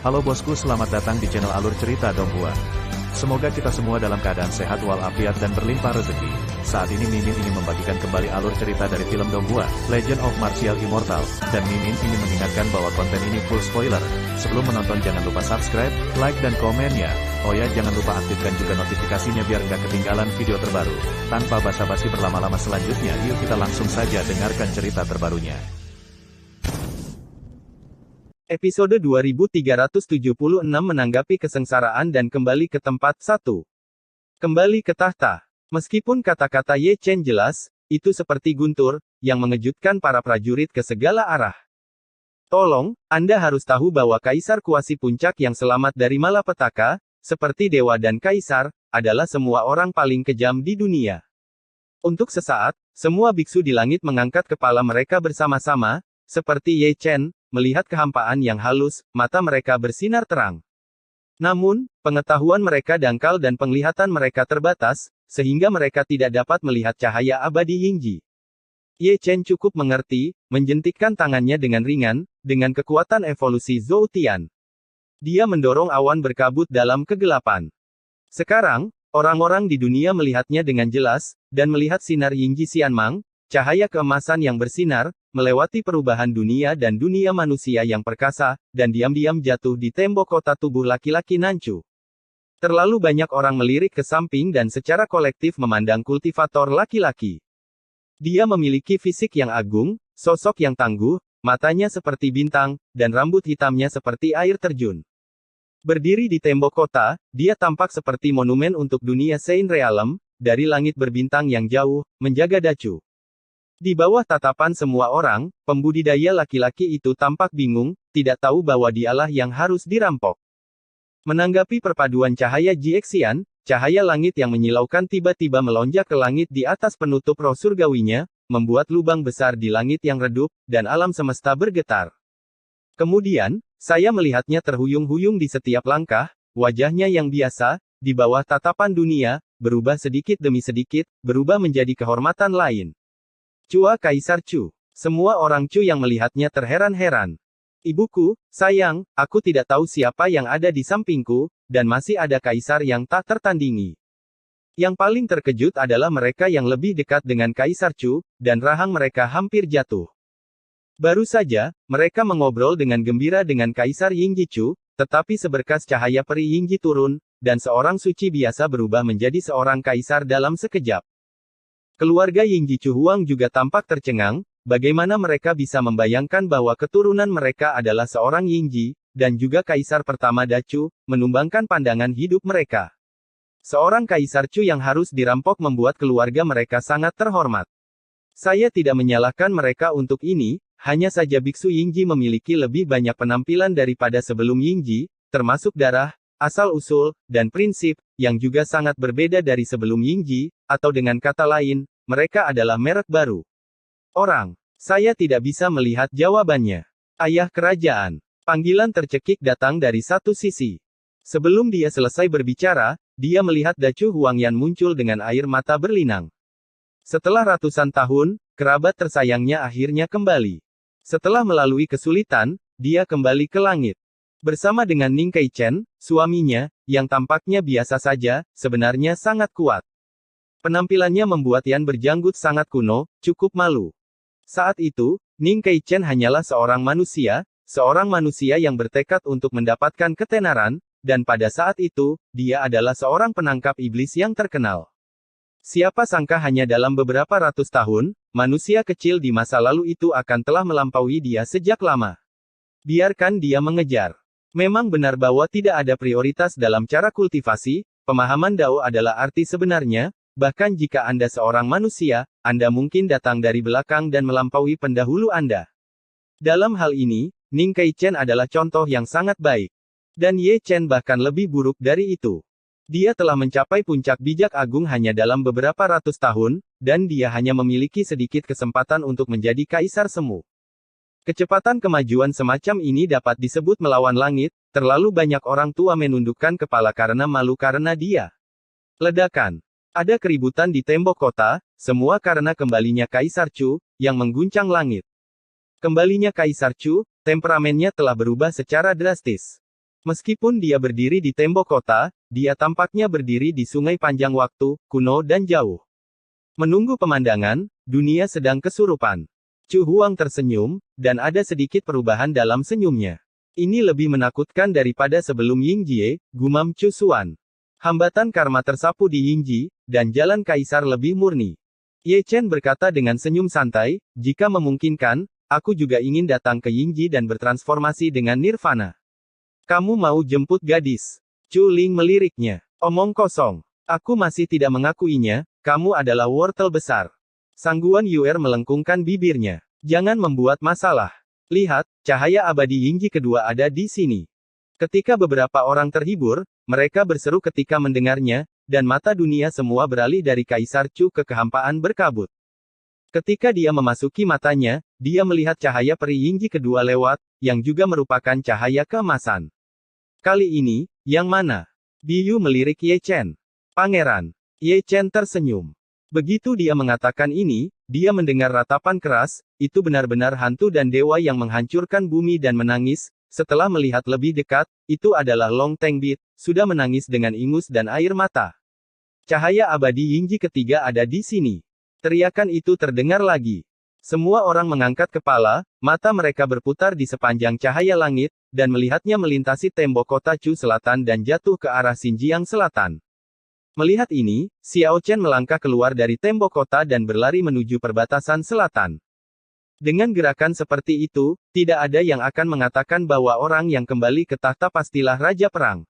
Halo bosku, selamat datang di channel Alur Cerita Donghua. Semoga kita semua dalam keadaan sehat walafiat dan berlimpah rezeki. Saat ini Mimin ingin membagikan kembali alur cerita dari film Donghua, Legend of Martial Immortal, dan Mimin ingin mengingatkan bahwa konten ini full spoiler. Sebelum menonton jangan lupa subscribe, like dan komen ya. Oh ya, jangan lupa aktifkan juga notifikasinya biar nggak ketinggalan video terbaru. Tanpa basa-basi berlama-lama selanjutnya, yuk kita langsung saja dengarkan cerita terbarunya. Episode 2376 menanggapi kesengsaraan dan kembali ke tempat 1. Kembali ke tahta. Meskipun kata-kata Ye Chen jelas, itu seperti guntur, yang mengejutkan para prajurit ke segala arah. Tolong, Anda harus tahu bahwa Kaisar Kuasi Puncak yang selamat dari malapetaka, seperti dewa dan kaisar, adalah semua orang paling kejam di dunia. Untuk sesaat, semua biksu di langit mengangkat kepala mereka bersama-sama, seperti Ye Chen, melihat kehampaan yang halus, mata mereka bersinar terang. Namun, pengetahuan mereka dangkal dan penglihatan mereka terbatas, sehingga mereka tidak dapat melihat cahaya abadi Yingji. Ye Chen cukup mengerti, menjentikkan tangannya dengan ringan, dengan kekuatan evolusi Zhou Tian. Dia mendorong awan berkabut dalam kegelapan. Sekarang, orang-orang di dunia melihatnya dengan jelas, dan melihat sinar Yingji Xianmang, cahaya keemasan yang bersinar, melewati perubahan dunia dan dunia manusia yang perkasa, dan diam-diam jatuh di tembok kota tubuh laki-laki Nanchu. Terlalu banyak orang melirik ke samping dan secara kolektif memandang kultivator laki-laki. Dia memiliki fisik yang agung, sosok yang tangguh, matanya seperti bintang, dan rambut hitamnya seperti air terjun. Berdiri di tembok kota, dia tampak seperti monumen untuk dunia Saint Realm, dari langit berbintang yang jauh, menjaga Dacu. Di bawah tatapan semua orang, pembudidaya laki-laki itu tampak bingung, tidak tahu bahwa dialah yang harus dirampok. Menanggapi perpaduan cahaya Jiexian, cahaya langit yang menyilaukan tiba-tiba melonjak ke langit di atas penutup roh surgawinya, membuat lubang besar di langit yang redup, dan alam semesta bergetar. Kemudian, saya melihatnya terhuyung-huyung di setiap langkah, wajahnya yang biasa, di bawah tatapan dunia, berubah sedikit demi sedikit, berubah menjadi kehormatan lain. Cua Kaisar Chu. Semua orang Chu yang melihatnya terheran-heran. Ibuku, sayang, aku tidak tahu siapa yang ada di sampingku, dan masih ada kaisar yang tak tertandingi. Yang paling terkejut adalah mereka yang lebih dekat dengan Kaisar Chu, dan rahang mereka hampir jatuh. Baru saja, mereka mengobrol dengan gembira dengan Kaisar Yingji Chu, tetapi seberkas cahaya peri Yingji turun, dan seorang suci biasa berubah menjadi seorang kaisar dalam sekejap. Keluarga Yingji Chu Huang juga tampak tercengang, bagaimana mereka bisa membayangkan bahwa keturunan mereka adalah seorang Yingji, dan juga kaisar pertama Dacu, menumbangkan pandangan hidup mereka. Seorang kaisar Chu yang harus dirampok membuat keluarga mereka sangat terhormat. Saya tidak menyalahkan mereka untuk ini, hanya saja biksu Yingji memiliki lebih banyak penampilan daripada sebelum Yingji, termasuk darah, asal-usul, dan prinsip, yang juga sangat berbeda dari sebelum Yingji, atau dengan kata lain, mereka adalah merek baru. Orang. Saya tidak bisa melihat jawabannya. Ayah kerajaan. Panggilan tercekik datang dari satu sisi. Sebelum dia selesai berbicara, dia melihat Dacu Huangyan muncul dengan air mata berlinang. Setelah ratusan tahun, kerabat tersayangnya akhirnya kembali. Setelah melalui kesulitan, dia kembali ke langit. Bersama dengan Ning Keichen, suaminya, yang tampaknya biasa saja, sebenarnya sangat kuat. Penampilannya membuat Yan berjanggut sangat kuno, cukup malu. Saat itu, Ning Keichen hanyalah seorang manusia yang bertekad untuk mendapatkan ketenaran, dan pada saat itu, dia adalah seorang penangkap iblis yang terkenal. Siapa sangka hanya dalam beberapa ratus tahun, manusia kecil di masa lalu itu akan telah melampaui dia sejak lama. Biarkan dia mengejar. Memang benar bahwa tidak ada prioritas dalam cara kultivasi, pemahaman Dao adalah arti sebenarnya, bahkan jika Anda seorang manusia, Anda mungkin datang dari belakang dan melampaui pendahulu Anda. Dalam hal ini, Ning Keichen adalah contoh yang sangat baik. Dan Ye Chen bahkan lebih buruk dari itu. Dia telah mencapai puncak bijak agung hanya dalam beberapa ratus tahun, dan dia hanya memiliki sedikit kesempatan untuk menjadi kaisar semu. Kecepatan kemajuan semacam ini dapat disebut melawan langit, terlalu banyak orang tua menundukkan kepala karena malu karena dia. Ledakan. Ada keributan di tembok kota, semua karena kembalinya Kaisar Chu, yang mengguncang langit. Kembalinya Kaisar Chu, temperamennya telah berubah secara drastis. Meskipun dia berdiri di tembok kota, dia tampaknya berdiri di sungai panjang waktu, kuno dan jauh. Menunggu pemandangan, dunia sedang kesurupan. Chu Huang tersenyum, dan ada sedikit perubahan dalam senyumnya. Ini lebih menakutkan daripada sebelum Yingjie, gumam Chu Xuan. Hambatan karma tersapu di Yingji, dan jalan kaisar lebih murni. Ye Chen berkata dengan senyum santai, jika memungkinkan, aku juga ingin datang ke Yingji dan bertransformasi dengan nirvana. Kamu mau jemput gadis? Chu Ling meliriknya. Omong kosong. Aku masih tidak mengakuinya, kamu adalah wortel besar. Sangguan Yuer melengkungkan bibirnya. Jangan membuat masalah. Lihat, cahaya abadi Yingji kedua ada di sini. Ketika beberapa orang terhibur, mereka berseru ketika mendengarnya, dan mata dunia semua beralih dari Kaisar Chu ke kehampaan berkabut. Ketika dia memasuki matanya, dia melihat cahaya peri Yingji kedua lewat, yang juga merupakan cahaya keemasan. Kali ini, yang mana? Biyu melirik Ye Chen. Pangeran. Ye Chen tersenyum. Begitu dia mengatakan ini, dia mendengar ratapan keras, itu benar-benar hantu dan dewa yang menghancurkan bumi dan menangis. Setelah melihat lebih dekat, itu adalah Long Tengbit, sudah menangis dengan ingus dan air mata. Cahaya abadi Yingji ketiga ada di sini. Teriakan itu terdengar lagi. Semua orang mengangkat kepala, mata mereka berputar di sepanjang cahaya langit, dan melihatnya melintasi tembok kota Chu Selatan dan jatuh ke arah Xinjiang Selatan. Melihat ini, Xiao Chen melangkah keluar dari tembok kota dan berlari menuju perbatasan selatan. Dengan gerakan seperti itu, tidak ada yang akan mengatakan bahwa orang yang kembali ke tahta pastilah Raja Perang.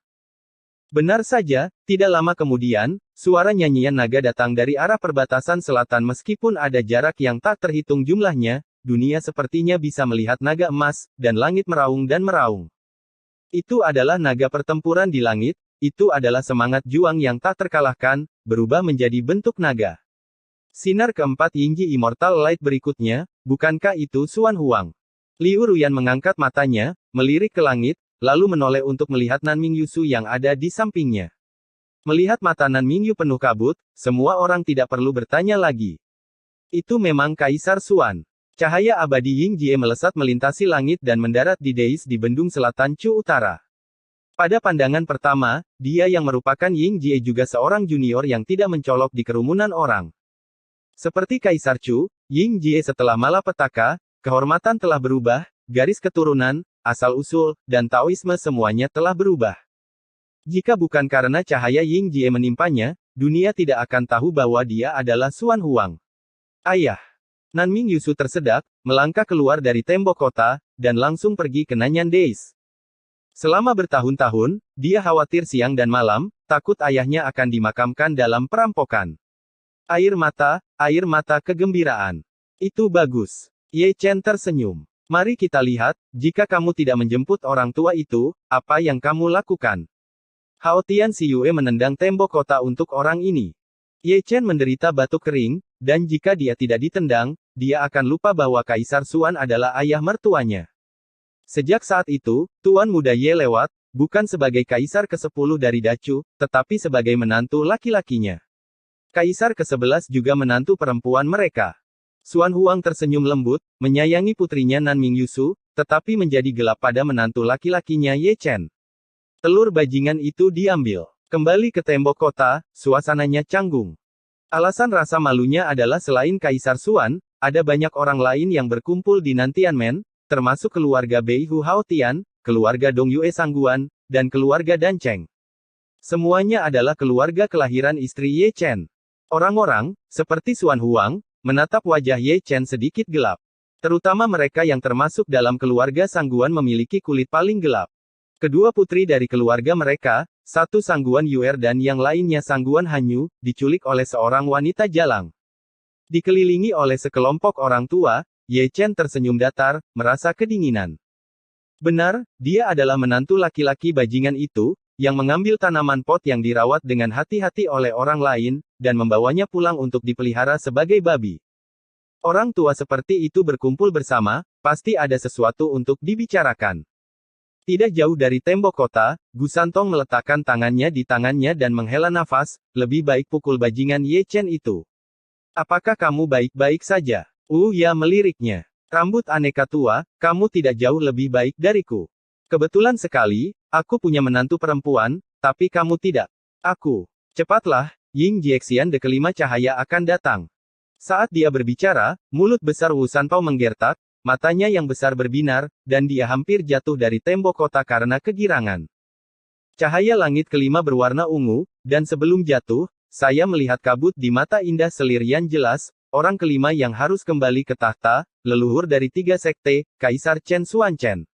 Benar saja, tidak lama kemudian, suara nyanyian naga datang dari arah perbatasan selatan meskipun ada jarak yang tak terhitung jumlahnya, dunia sepertinya bisa melihat naga emas, dan langit meraung dan meraung. Itu adalah naga pertempuran di langit, itu adalah semangat juang yang tak terkalahkan, berubah menjadi bentuk naga. Sinar keempat Yingji Immortal Light berikutnya, bukankah itu Xuan Huang? Liu Ruyan mengangkat matanya, melirik ke langit, lalu menoleh untuk melihat Nan Mingyu yang ada di sampingnya. Melihat mata Nan Mingyu penuh kabut, semua orang tidak perlu bertanya lagi. Itu memang Kaisar Xuan. Cahaya abadi Yingjie melesat melintasi langit dan mendarat di Deis di bendung selatan Chu Utara. Pada pandangan pertama, dia yang merupakan Yingjie juga seorang junior yang tidak mencolok di kerumunan orang. Seperti Kaisar Chu, Yingjie setelah malapetaka, kehormatan telah berubah, garis keturunan, asal-usul, dan Taoisme semuanya telah berubah. Jika bukan karena cahaya Yingjie menimpanya, dunia tidak akan tahu bahwa dia adalah Xuan Huang. Ayah. Nan Mingyu tersedak, melangkah keluar dari tembok kota, dan langsung pergi ke Nanyan Deis. Selama bertahun-tahun, dia khawatir siang dan malam, takut ayahnya akan dimakamkan dalam perampokan. Air mata kegembiraan. Itu bagus. Ye Chen tersenyum. Mari kita lihat, jika kamu tidak menjemput orang tua itu, apa yang kamu lakukan? Hao Tian Xiyue menendang tembok kota untuk orang ini. Ye Chen menderita batuk kering, dan jika dia tidak ditendang, dia akan lupa bahwa Kaisar Xuan adalah ayah mertuanya. Sejak saat itu, Tuan Muda Ye lewat, bukan sebagai Kaisar ke-10 dari Dacu, tetapi sebagai menantu laki-lakinya. Kaisar ke-11 juga menantu perempuan mereka. Xuan Huang tersenyum lembut, menyayangi putrinya Nan Mingyu, tetapi menjadi gelap pada menantu laki-lakinya Ye Chen. Telur bajingan itu diambil. Kembali ke tembok kota, suasananya canggung. Alasan rasa malunya adalah selain Kaisar Xuan, ada banyak orang lain yang berkumpul di Nantianmen, termasuk keluarga Bei Hu Hao Tian, keluarga Dong Yue Sangguan, dan keluarga Dan Cheng. Semuanya adalah keluarga kelahiran istri Ye Chen. Orang-orang, seperti Xuan Huang, menatap wajah Ye Chen sedikit gelap. Terutama mereka yang termasuk dalam keluarga Sangguan memiliki kulit paling gelap. Kedua putri dari keluarga mereka, satu Sangguan Yuer dan yang lainnya Sangguan Hanyu, diculik oleh seorang wanita jalang. Dikelilingi oleh sekelompok orang tua, Ye Chen tersenyum datar, merasa kedinginan. Benar, dia adalah menantu laki-laki bajingan itu, yang mengambil tanaman pot yang dirawat dengan hati-hati oleh orang lain, dan membawanya pulang untuk dipelihara sebagai babi. Orang tua seperti itu berkumpul bersama, pasti ada sesuatu untuk dibicarakan. Tidak jauh dari tembok kota, Gu Santong meletakkan tangannya di tangannya dan menghela nafas, lebih baik pukul bajingan Ye Chen itu. Apakah kamu baik-baik saja? Ya meliriknya. Rambut aneka tua, kamu tidak jauh lebih baik dariku. Kebetulan sekali, aku punya menantu perempuan, tapi kamu tidak. Aku. Cepatlah, Ying Jiexian de kelima cahaya akan datang. Saat dia berbicara, mulut besar Wu Sanpao menggertak, matanya yang besar berbinar, dan dia hampir jatuh dari tembok kota karena kegirangan. Cahaya langit kelima berwarna ungu, dan sebelum jatuh, saya melihat kabut di mata indah selir yang jelas, orang kelima yang harus kembali ke tahta, leluhur dari 3 sekte, Kaisar Chen Xuanchen.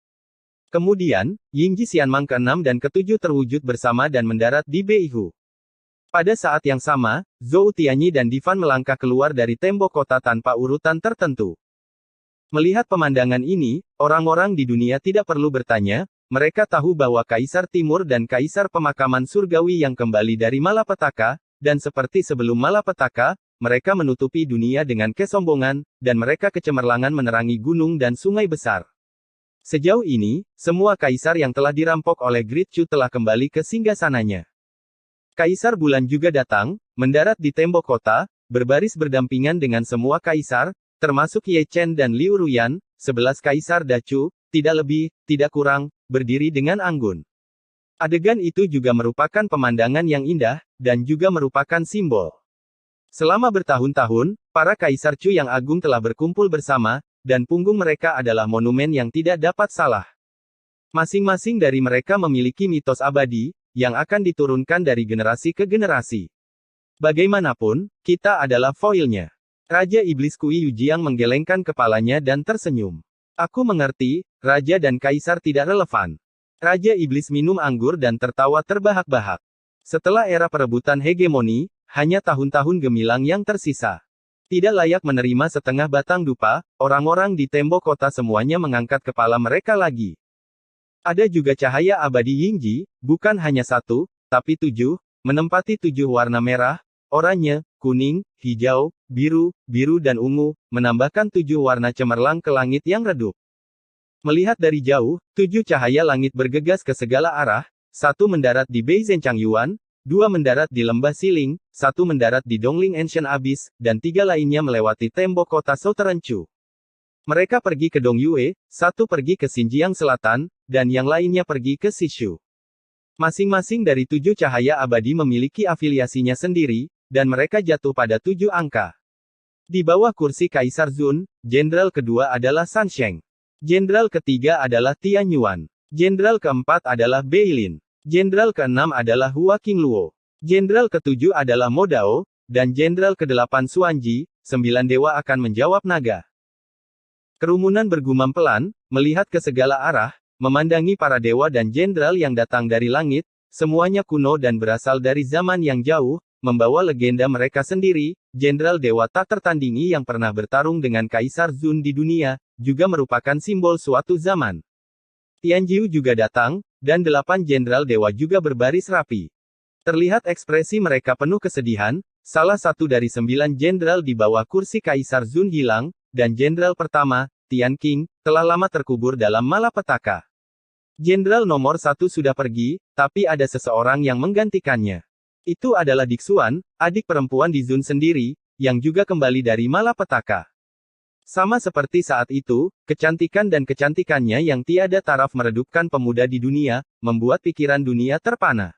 Kemudian, Ying Jiexianmang ke-6 dan ke-7 terwujud bersama dan mendarat di Beihu. Pada saat yang sama, Zhou Tianyi dan Divan melangkah keluar dari tembok kota tanpa urutan tertentu. Melihat pemandangan ini, orang-orang di dunia tidak perlu bertanya, mereka tahu bahwa Kaisar Timur dan Kaisar Pemakaman Surgawi yang kembali dari Malapetaka, dan seperti sebelum Malapetaka, mereka menutupi dunia dengan kesombongan, dan mereka kecemerlangan menerangi gunung dan sungai besar. Sejauh ini, semua kaisar yang telah dirampok oleh Great Chu telah kembali ke singgasananya. Kaisar Bulan juga datang, mendarat di tembok kota, berbaris berdampingan dengan semua kaisar, termasuk Ye Chen dan Liu Ruyan, 11 kaisar Dacu, tidak lebih, tidak kurang, berdiri dengan anggun. Adegan itu juga merupakan pemandangan yang indah, dan juga merupakan simbol. Selama bertahun-tahun, para kaisar Chu yang agung telah berkumpul bersama, dan punggung mereka adalah monumen yang tidak dapat salah. Masing-masing dari mereka memiliki mitos abadi, yang akan diturunkan dari generasi ke generasi. Bagaimanapun, kita adalah foilnya. Raja Iblis Kui Yujiang menggelengkan kepalanya dan tersenyum. Aku mengerti, Raja dan Kaisar tidak relevan. Raja Iblis minum anggur dan tertawa terbahak-bahak. Setelah era perebutan hegemoni, hanya tahun-tahun gemilang yang tersisa. Tidak layak menerima setengah batang dupa, orang-orang di tembok kota semuanya mengangkat kepala mereka lagi. Ada juga cahaya abadi Yingji, bukan hanya 1, tapi 7, menempati 7 warna merah, oranye, kuning, hijau, biru dan ungu, menambahkan 7 warna cemerlang ke langit yang redup. Melihat dari jauh, 7 cahaya langit bergegas ke segala arah, 1 mendarat di Beizhen Changyuan, 2 mendarat di Lembah Siling, 1 mendarat di Dongling Ancient Abyss, dan 3 lainnya melewati tembok kota Southern Chu. Mereka pergi ke Dongyue, 1 pergi ke Xinjiang Selatan, dan yang lainnya pergi ke Sishu. Masing-masing dari 7 cahaya abadi memiliki afiliasinya sendiri, dan mereka jatuh pada 7 angka. Di bawah kursi Kaisar Zun, jenderal kedua adalah San Sheng. Jenderal ketiga adalah Tian Yuan. Jenderal keempat adalah Beilin. Jenderal ke-6 adalah Hua Qingluo. Jenderal ke-7 adalah Mo Dao, dan Jenderal ke-8 Xuanji, 9 dewa akan menjawab naga. Kerumunan bergumam pelan, melihat ke segala arah, memandangi para dewa dan jenderal yang datang dari langit, semuanya kuno dan berasal dari zaman yang jauh, membawa legenda mereka sendiri, jenderal dewa tak tertandingi yang pernah bertarung dengan Kaisar Zun di dunia, juga merupakan simbol suatu zaman. Tianjiu juga datang, dan 8 jenderal dewa juga berbaris rapi. Terlihat ekspresi mereka penuh kesedihan, salah satu dari 9 jenderal di bawah kursi Kaisar Zun hilang, dan jenderal pertama, Tian Qing, telah lama terkubur dalam malapetaka. Jenderal nomor 1 sudah pergi, tapi ada seseorang yang menggantikannya. Itu adalah Dixuan, adik perempuan di Zun sendiri, yang juga kembali dari malapetaka. Sama seperti saat itu, kecantikan dan kecantikannya yang tiada taraf meredupkan pemuda di dunia, membuat pikiran dunia terpana.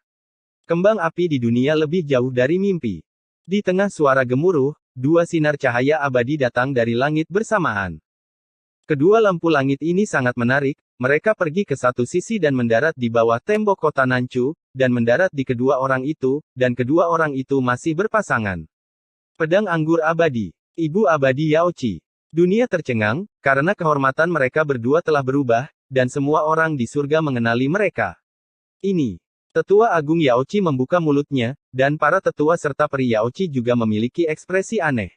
Kembang api di dunia lebih jauh dari mimpi. Di tengah suara gemuruh, 2 sinar cahaya abadi datang dari langit bersamaan. Kedua lampu langit ini sangat menarik, mereka pergi ke satu sisi dan mendarat di bawah tembok kota Nanchu, dan mendarat di kedua orang itu, dan kedua orang itu masih berpasangan. Pedang anggur abadi. Ibu abadi Yaochi. Dunia tercengang, karena kehormatan mereka berdua telah berubah, dan semua orang di surga mengenali mereka. Ini. Tetua Agung Yaochi membuka mulutnya, dan para tetua serta peri Yaochi juga memiliki ekspresi aneh.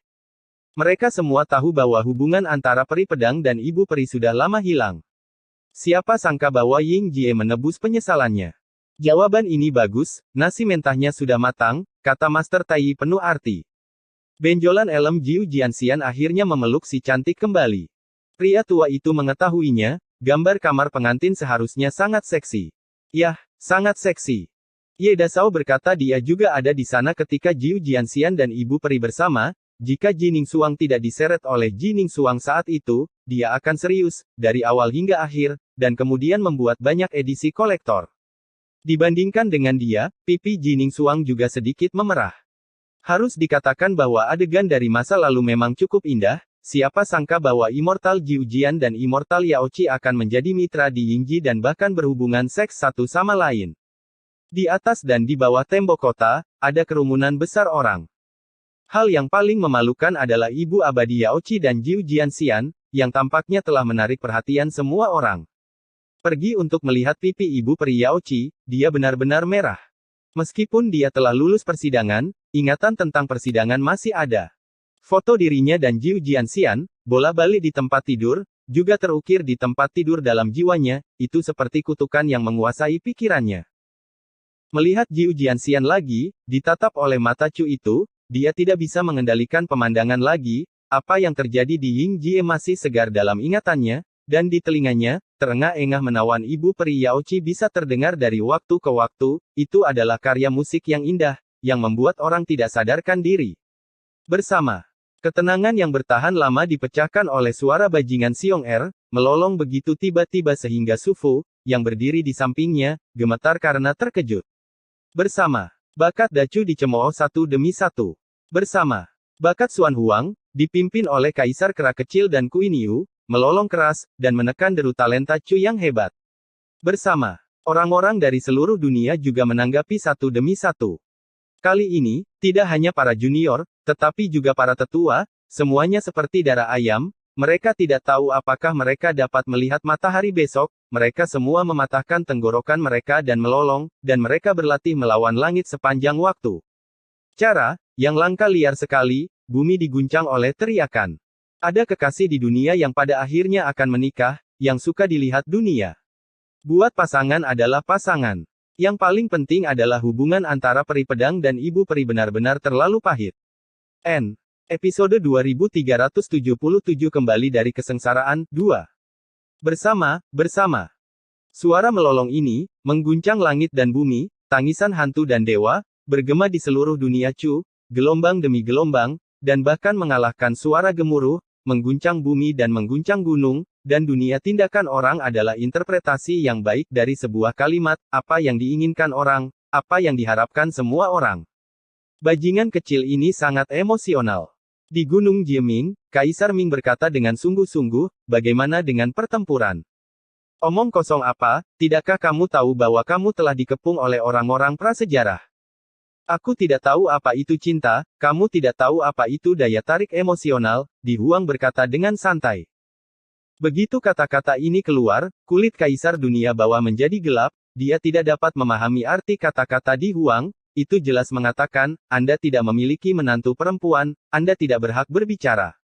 Mereka semua tahu bahwa hubungan antara peri pedang dan ibu peri sudah lama hilang. Siapa sangka bahwa Ying Jie menebus penyesalannya. Jawaban ini bagus, nasi mentahnya sudah matang, kata Master Tai penuh arti. Benjolan elem Jiu Jianxian akhirnya memeluk si cantik kembali. Pria tua itu mengetahuinya, gambar kamar pengantin seharusnya sangat seksi. Yah, sangat seksi. Ye Dasao berkata dia juga ada di sana ketika Jiu Jianxian dan ibu peri bersama, jika Jining Suang tidak diseret oleh Jining Suang saat itu, dia akan serius, dari awal hingga akhir, dan kemudian membuat banyak edisi kolektor. Dibandingkan dengan dia, pipi Jining Suang juga sedikit memerah. Harus dikatakan bahwa adegan dari masa lalu memang cukup indah, siapa sangka bahwa Immortal Jiu Jian dan Immortal Yaoqi akan menjadi mitra di Yingji dan bahkan berhubungan seks satu sama lain. Di atas dan di bawah tembok kota, ada kerumunan besar orang. Hal yang paling memalukan adalah Ibu Abadi Yaoqi dan Jiu Jianxian, yang tampaknya telah menarik perhatian semua orang. Pergi untuk melihat pipi Ibu Peri Yaoqi, dia benar-benar merah. Meskipun dia telah lulus persidangan, ingatan tentang persidangan masih ada. Foto dirinya dan Jiu Jianxian, bola-balik di tempat tidur, juga terukir di tempat tidur dalam jiwanya, itu seperti kutukan yang menguasai pikirannya. Melihat Jiu Jianxian lagi, ditatap oleh mata Chu itu, dia tidak bisa mengendalikan pemandangan lagi, apa yang terjadi di Yingjie masih segar dalam ingatannya, dan di telinganya, terengah-engah menawan Ibu Peri Yaoqi bisa terdengar dari waktu ke waktu, itu adalah karya musik yang indah, yang membuat orang tidak sadarkan diri. Bersama. Ketenangan yang bertahan lama dipecahkan oleh suara bajingan Xiong Er, melolong begitu tiba-tiba sehingga Su Fu, yang berdiri di sampingnya, gemetar karena terkejut. Bersama. Bakat Dacu dicemooh satu demi satu. Bersama. Bakat Xuan Huang, dipimpin oleh Kaisar Kera Kecil dan Queen Yu, melolong keras, dan menekan deru talenta Chu yang hebat. Bersama. Orang-orang dari seluruh dunia juga menanggapi satu demi satu. Kali ini, tidak hanya para junior, tetapi juga para tetua, semuanya seperti darah ayam, mereka tidak tahu apakah mereka dapat melihat matahari besok, mereka semua mematahkan tenggorokan mereka dan melolong, dan mereka berlatih melawan langit sepanjang waktu. Cara, yang langka liar sekali, bumi diguncang oleh teriakan. Ada kekasih di dunia yang pada akhirnya akan menikah, yang suka dilihat dunia. Buat pasangan adalah pasangan. Yang paling penting adalah hubungan antara peri pedang dan ibu peri benar-benar terlalu pahit. Episode 2377 kembali dari kesengsaraan, 2. Bersama. Suara melolong ini, mengguncang langit dan bumi, tangisan hantu dan dewa, bergema di seluruh dunia Chu, gelombang demi gelombang, dan bahkan mengalahkan suara gemuruh, mengguncang bumi dan mengguncang gunung, dan dunia tindakan orang adalah interpretasi yang baik dari sebuah kalimat, apa yang diinginkan orang, apa yang diharapkan semua orang. Bajingan kecil ini sangat emosional. Di Gunung Jieming, Kaisar Ming berkata dengan sungguh-sungguh, bagaimana dengan pertempuran? Omong kosong apa, tidakkah kamu tahu bahwa kamu telah dikepung oleh orang-orang prasejarah? Aku tidak tahu apa itu cinta, kamu tidak tahu apa itu daya tarik emosional, Di Huang berkata dengan santai. Begitu kata-kata ini keluar, kulit Kaisar Dunia Bawah menjadi gelap, dia tidak dapat memahami arti kata-kata Di Huang. Itu jelas mengatakan, Anda tidak memiliki menantu perempuan, Anda tidak berhak berbicara.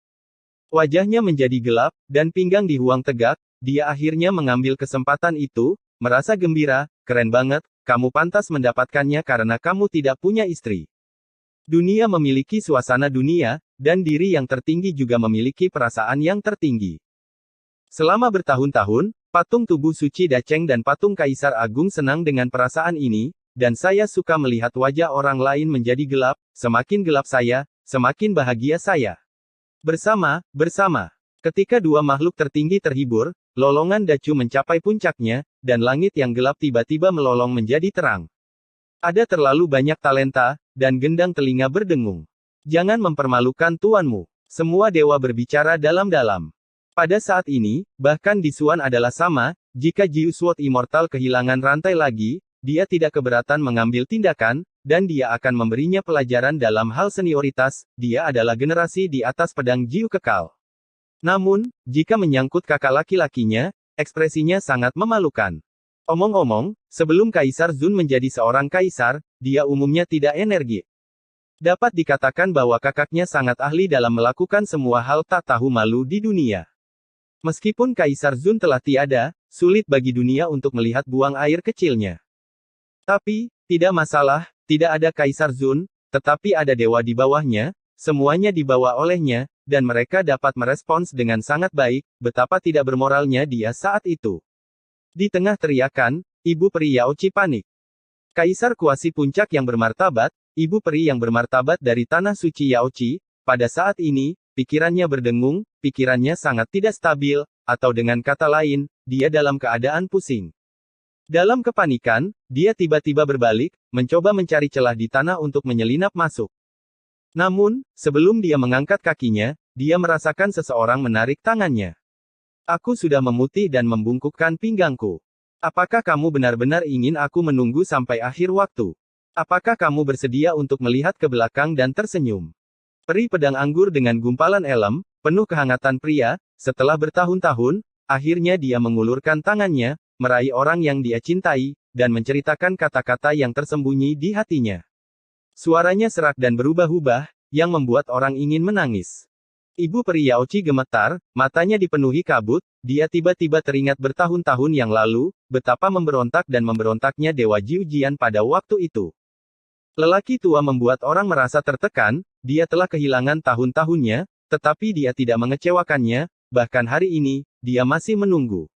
Wajahnya menjadi gelap, dan pinggang Di Huang tegak, dia akhirnya mengambil kesempatan itu, merasa gembira, keren banget, kamu pantas mendapatkannya karena kamu tidak punya istri. Dunia memiliki suasana dunia, dan diri yang tertinggi juga memiliki perasaan yang tertinggi. Selama bertahun-tahun, patung tubuh suci Dacheng dan patung Kaisar Agung senang dengan perasaan ini, dan saya suka melihat wajah orang lain menjadi gelap, semakin gelap saya, semakin bahagia saya. Bersama. Ketika dua makhluk tertinggi terhibur, lolongan Dacu mencapai puncaknya, dan langit yang gelap tiba-tiba melolong menjadi terang. Ada terlalu banyak talenta, dan gendang telinga berdengung. Jangan mempermalukan tuanmu. Semua dewa berbicara dalam-dalam. Pada saat ini, bahkan Di Xuan adalah sama, jika Jiu Sword Immortal kehilangan rantai lagi, dia tidak keberatan mengambil tindakan, dan dia akan memberinya pelajaran dalam hal senioritas, dia adalah generasi di atas pedang Jiu kekal. Namun, jika menyangkut kakak laki-lakinya, ekspresinya sangat memalukan. Omong-omong, sebelum Kaisar Zun menjadi seorang kaisar, dia umumnya tidak energik. Dapat dikatakan bahwa kakaknya sangat ahli dalam melakukan semua hal tak tahu malu di dunia. Meskipun Kaisar Zun telah tiada, sulit bagi dunia untuk melihat buang air kecilnya. Tapi, tidak masalah, tidak ada Kaisar Zun, tetapi ada dewa di bawahnya, semuanya dibawa olehnya, dan mereka dapat merespons dengan sangat baik, betapa tidak bermoralnya dia saat itu. Di tengah teriakan, Ibu Peri Yaoqi panik. Kaisar kuasi puncak yang bermartabat, Ibu Peri yang bermartabat dari Tanah Suci Yaoqi, pada saat ini, pikirannya berdengung, pikirannya sangat tidak stabil, atau dengan kata lain, dia dalam keadaan pusing. Dalam kepanikan, dia tiba-tiba berbalik, mencoba mencari celah di tanah untuk menyelinap masuk. Namun, sebelum dia mengangkat kakinya, dia merasakan seseorang menarik tangannya. Aku sudah memutih dan membungkukkan pinggangku. Apakah kamu benar-benar ingin aku menunggu sampai akhir waktu? Apakah kamu bersedia untuk melihat ke belakang dan tersenyum? Peri pedang anggur dengan gumpalan elem, penuh kehangatan pria, setelah bertahun-tahun, akhirnya dia mengulurkan tangannya, meraih orang yang dia cintai, dan menceritakan kata-kata yang tersembunyi di hatinya. Suaranya serak dan berubah-ubah, yang membuat orang ingin menangis. Ibu peri Yaochi gemetar, matanya dipenuhi kabut, dia tiba-tiba teringat bertahun-tahun yang lalu, betapa memberontak dan memberontaknya Dewa Jiujian pada waktu itu. Lelaki tua membuat orang merasa tertekan, dia telah kehilangan tahun-tahunnya, tetapi dia tidak mengecewakannya, bahkan hari ini, dia masih menunggu.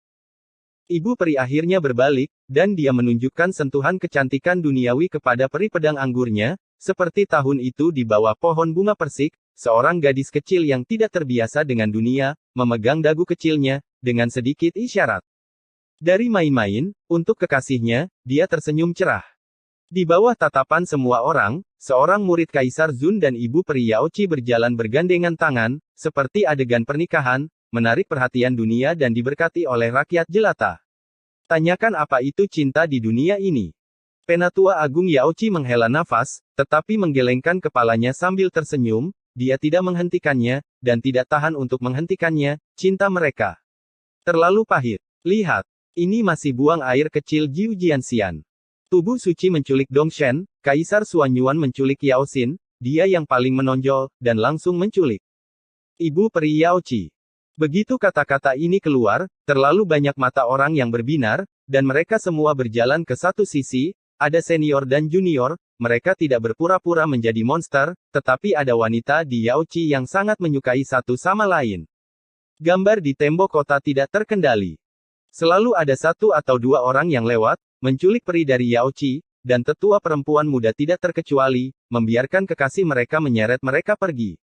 Ibu peri akhirnya berbalik, dan dia menunjukkan sentuhan kecantikan duniawi kepada peri pedang anggurnya, seperti tahun itu di bawah pohon bunga persik, seorang gadis kecil yang tidak terbiasa dengan dunia, memegang dagu kecilnya, dengan sedikit isyarat. Dari main-main, untuk kekasihnya, dia tersenyum cerah. Di bawah tatapan semua orang, seorang murid Kaisar Zun dan ibu peri Yaochi berjalan bergandengan tangan, seperti adegan pernikahan, menarik perhatian dunia dan diberkati oleh rakyat jelata. Tanyakan apa itu cinta di dunia ini. Penatua Agung Yaochi menghela nafas, tetapi menggelengkan kepalanya sambil tersenyum, dia tidak menghentikannya, dan tidak tahan untuk menghentikannya, cinta mereka. Terlalu pahit. Lihat, ini masih buang air kecil Jiu Jianxian. Tubuh suci menculik Dongshen, Kaisar Xuanyuan menculik Yao Xin, dia yang paling menonjol, dan langsung menculik ibu peri Yaochi. Begitu kata-kata ini keluar, terlalu banyak mata orang yang berbinar, dan mereka semua berjalan ke satu sisi, ada senior dan junior, mereka tidak berpura-pura menjadi monster, tetapi ada wanita di Yaochi yang sangat menyukai satu sama lain. Gambar di tembok kota tidak terkendali. Selalu ada satu atau dua orang yang lewat, menculik peri dari Yaochi, dan tetua perempuan muda tidak terkecuali, membiarkan kekasih mereka menyeret mereka pergi.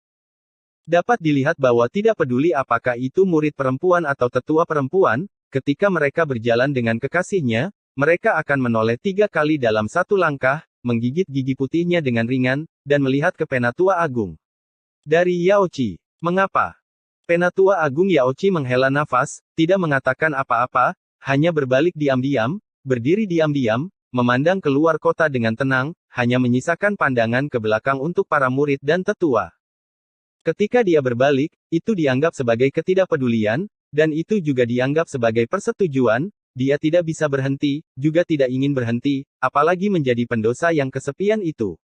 Dapat dilihat bahwa tidak peduli apakah itu murid perempuan atau tetua perempuan, ketika mereka berjalan dengan kekasihnya, mereka akan menoleh 3 kali dalam satu langkah, menggigit gigi putihnya dengan ringan, dan melihat ke Penatua Agung. Dari Yaochi. Mengapa? Penatua Agung Yaochi menghela nafas, tidak mengatakan apa-apa, hanya berbalik diam-diam, berdiri diam-diam, memandang keluar kota dengan tenang, hanya menyisakan pandangan ke belakang untuk para murid dan tetua. Ketika dia berbalik, itu dianggap sebagai ketidakpedulian, dan itu juga dianggap sebagai persetujuan, dia tidak bisa berhenti, juga tidak ingin berhenti, apalagi menjadi pendosa yang kesepian itu.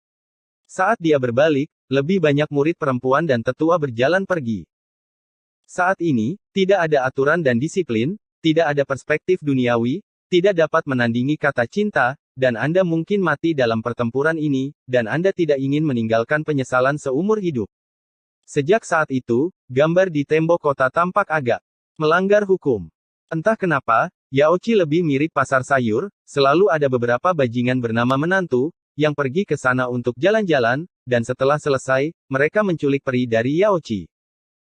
Saat dia berbalik, lebih banyak murid perempuan dan tetua berjalan pergi. Saat ini, tidak ada aturan dan disiplin, tidak ada perspektif duniawi, tidak dapat menandingi kata cinta, dan Anda mungkin mati dalam pertempuran ini, dan Anda tidak ingin meninggalkan penyesalan seumur hidup. Sejak saat itu, gambar di tembok kota tampak agak melanggar hukum. Entah kenapa, Yaochi lebih mirip pasar sayur, selalu ada beberapa bajingan bernama menantu, yang pergi ke sana untuk jalan-jalan, dan setelah selesai, mereka menculik peri dari Yaochi.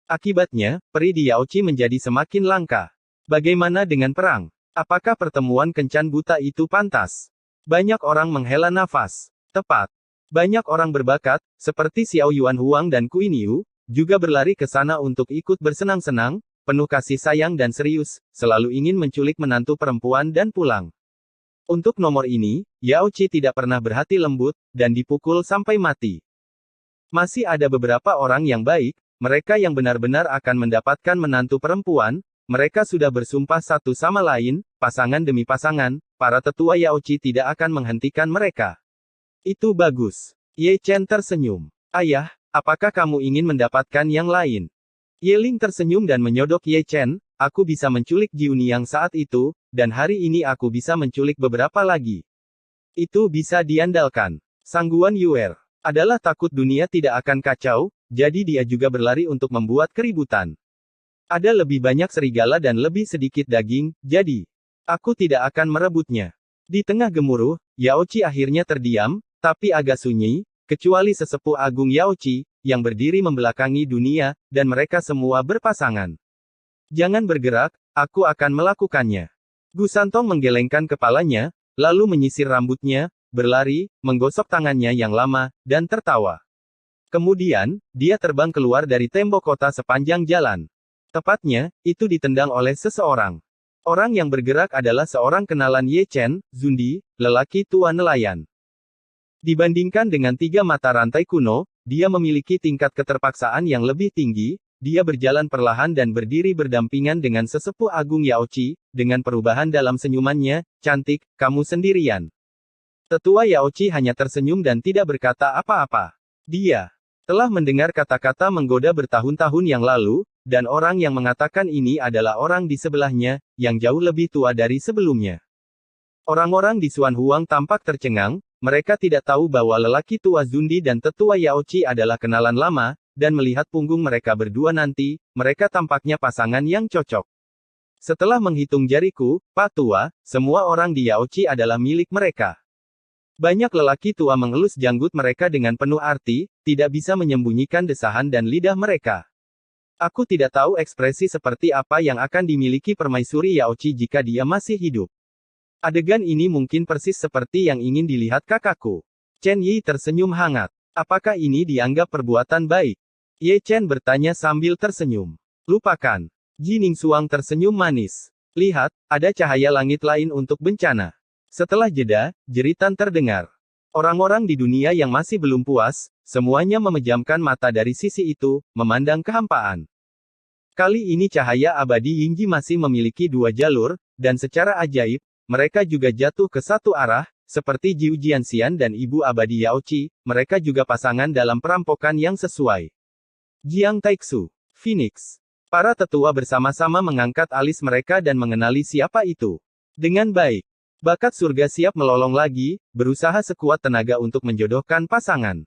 Akibatnya, peri di Yaochi menjadi semakin langka. Bagaimana dengan perang? Apakah pertemuan kencan buta itu pantas? Banyak orang menghela nafas. Tepat. Banyak orang berbakat, seperti Xiao Yuan Huang dan Qin Yu, juga berlari ke sana untuk ikut bersenang-senang, penuh kasih sayang dan serius, selalu ingin menculik menantu perempuan dan pulang. Untuk nomor ini, Yaochi tidak pernah berhati lembut, dan dipukul sampai mati. Masih ada beberapa orang yang baik, mereka yang benar-benar akan mendapatkan menantu perempuan, mereka sudah bersumpah satu sama lain, pasangan demi pasangan, para tetua Yaochi tidak akan menghentikan mereka. Itu bagus. Ye Chen tersenyum. Ayah, apakah kamu ingin mendapatkan yang lain? Ye Ling tersenyum dan menyodok Ye Chen, aku bisa menculik Jiuni yang saat itu, dan hari ini aku bisa menculik beberapa lagi. Itu bisa diandalkan. Sangguan Yuer adalah takut dunia tidak akan kacau, jadi dia juga berlari untuk membuat keributan. Ada lebih banyak serigala dan lebih sedikit daging, jadi aku tidak akan merebutnya. Di tengah gemuruh, Yaochi akhirnya terdiam, tapi agak sunyi, kecuali sesepuh agung Yaoci, yang berdiri membelakangi dunia, dan mereka semua berpasangan. Jangan bergerak, aku akan melakukannya. Gu Santong menggelengkan kepalanya, lalu menyisir rambutnya, berlari, menggosok tangannya yang lama, dan tertawa. Kemudian, dia terbang keluar dari tembok kota sepanjang jalan. Tepatnya, itu ditendang oleh seseorang. Orang yang bergerak adalah seorang kenalan Ye Chen, Zundi, lelaki tua nelayan. Dibandingkan dengan 3 mata rantai kuno, dia memiliki tingkat keterpaksaan yang lebih tinggi. Dia berjalan perlahan dan berdiri berdampingan dengan sesepuh agung Yaoci, dengan perubahan dalam senyumannya, cantik, kamu sendirian. Tetua Yaoci hanya tersenyum dan tidak berkata apa-apa. Dia telah mendengar kata-kata menggoda bertahun-tahun yang lalu, dan orang yang mengatakan ini adalah orang di sebelahnya, yang jauh lebih tua dari sebelumnya. Orang-orang di Xuan Huang tampak tercengang, mereka tidak tahu bahwa lelaki tua Zundi dan tetua Yaoci adalah kenalan lama, dan melihat punggung mereka berdua nanti, mereka tampaknya pasangan yang cocok. Setelah menghitung jariku, Pak Tua, semua orang di Yaoci adalah milik mereka. Banyak lelaki tua mengelus janggut mereka dengan penuh arti, tidak bisa menyembunyikan desahan dan lidah mereka. Aku tidak tahu ekspresi seperti apa yang akan dimiliki permaisuri Yaoci jika dia masih hidup. Adegan ini mungkin persis seperti yang ingin dilihat kakakku. Chen Yi tersenyum hangat. Apakah ini dianggap perbuatan baik? Ye Chen bertanya sambil tersenyum. Lupakan. Ji Ningsuang tersenyum manis. Lihat, ada cahaya langit lain untuk bencana. Setelah jeda, jeritan terdengar. Orang-orang di dunia yang masih belum puas, semuanya memejamkan mata dari sisi itu, memandang kehampaan. Kali ini cahaya abadi Yingji masih memiliki 2 jalur, dan secara ajaib, mereka juga jatuh ke satu arah, seperti Jiu Jianxian dan Ibu Abadi Yaoci, mereka juga pasangan dalam perampokan yang sesuai. Jiang Taixu, Phoenix. Para tetua bersama-sama mengangkat alis mereka dan mengenali siapa itu. Dengan baik. Bakat surga siap melolong lagi, berusaha sekuat tenaga untuk menjodohkan pasangan.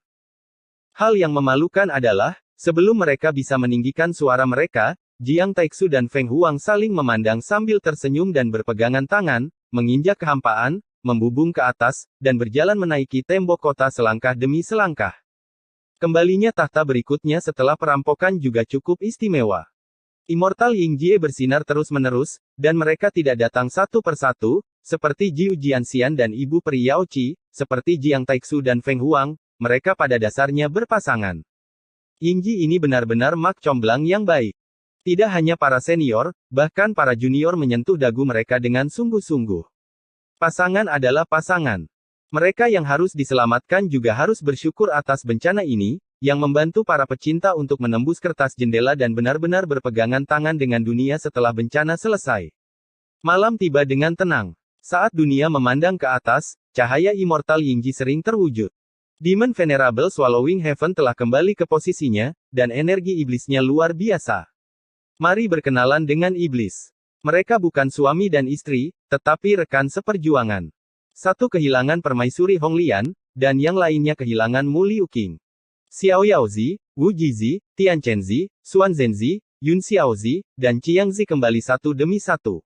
Hal yang memalukan adalah, sebelum mereka bisa meninggikan suara mereka, Jiang Taixu dan Feng Huang saling memandang sambil tersenyum dan berpegangan tangan, menginjak kehampaan, membubung ke atas, dan berjalan menaiki tembok kota selangkah demi selangkah. Kembalinya tahta berikutnya setelah perampokan juga cukup istimewa. Immortal Yingjie bersinar terus-menerus, dan mereka tidak datang satu persatu, seperti Jiu Jianxian dan Ibu Peri Yaoci, seperti Jiang Taixu dan Feng Huang, mereka pada dasarnya berpasangan. Yingji ini benar-benar mak comblang yang baik. Tidak hanya para senior, bahkan para junior menyentuh dagu mereka dengan sungguh-sungguh. Pasangan adalah pasangan. Mereka yang harus diselamatkan juga harus bersyukur atas bencana ini, yang membantu para pecinta untuk menembus kertas jendela dan benar-benar berpegangan tangan dengan dunia setelah bencana selesai. Malam tiba dengan tenang. Saat dunia memandang ke atas, cahaya immortal Yingji sering terwujud. Demon Venerable Swallowing Heaven telah kembali ke posisinya, dan energi iblisnya luar biasa. Mari berkenalan dengan iblis. Mereka bukan suami dan istri, tetapi rekan seperjuangan. Satu kehilangan permaisuri Honglian, dan yang lainnya kehilangan Mu Liuqing. Xiao Yaozi, Wu Jizi, Tian Chenzi, Xuan Zhenzi, Yun Xiaozi, dan Qiangzi kembali satu demi satu.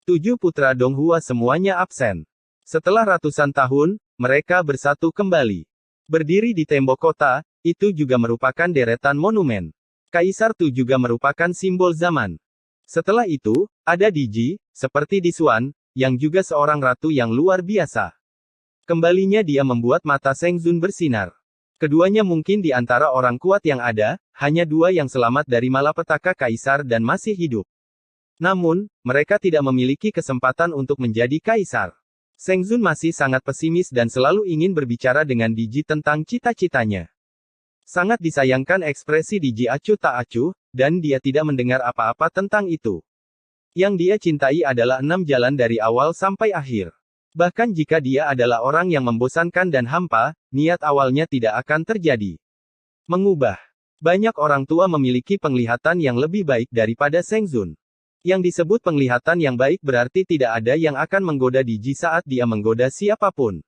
7 putra Donghua semuanya absen. Setelah ratusan tahun, mereka bersatu kembali. Berdiri di tembok kota, itu juga merupakan deretan monumen. Kaisar Tu juga merupakan simbol zaman. Setelah itu, ada Diji, seperti di Xuan, yang juga seorang ratu yang luar biasa. Kembalinya dia membuat mata Seng Zun bersinar. Keduanya mungkin di antara orang kuat yang ada, hanya 2 yang selamat dari malapetaka kaisar dan masih hidup. Namun, mereka tidak memiliki kesempatan untuk menjadi kaisar. Seng Zun masih sangat pesimis dan selalu ingin berbicara dengan Diji tentang cita-citanya. Sangat disayangkan ekspresi Diji acuh tak acuh, dan dia tidak mendengar apa-apa tentang itu. Yang dia cintai adalah 6 jalan dari awal sampai akhir. Bahkan jika dia adalah orang yang membosankan dan hampa, niat awalnya tidak akan terjadi. Mengubah. Banyak orang tua memiliki penglihatan yang lebih baik daripada Seng Zun. Yang disebut penglihatan yang baik berarti tidak ada yang akan menggoda Diji saat dia menggoda siapapun.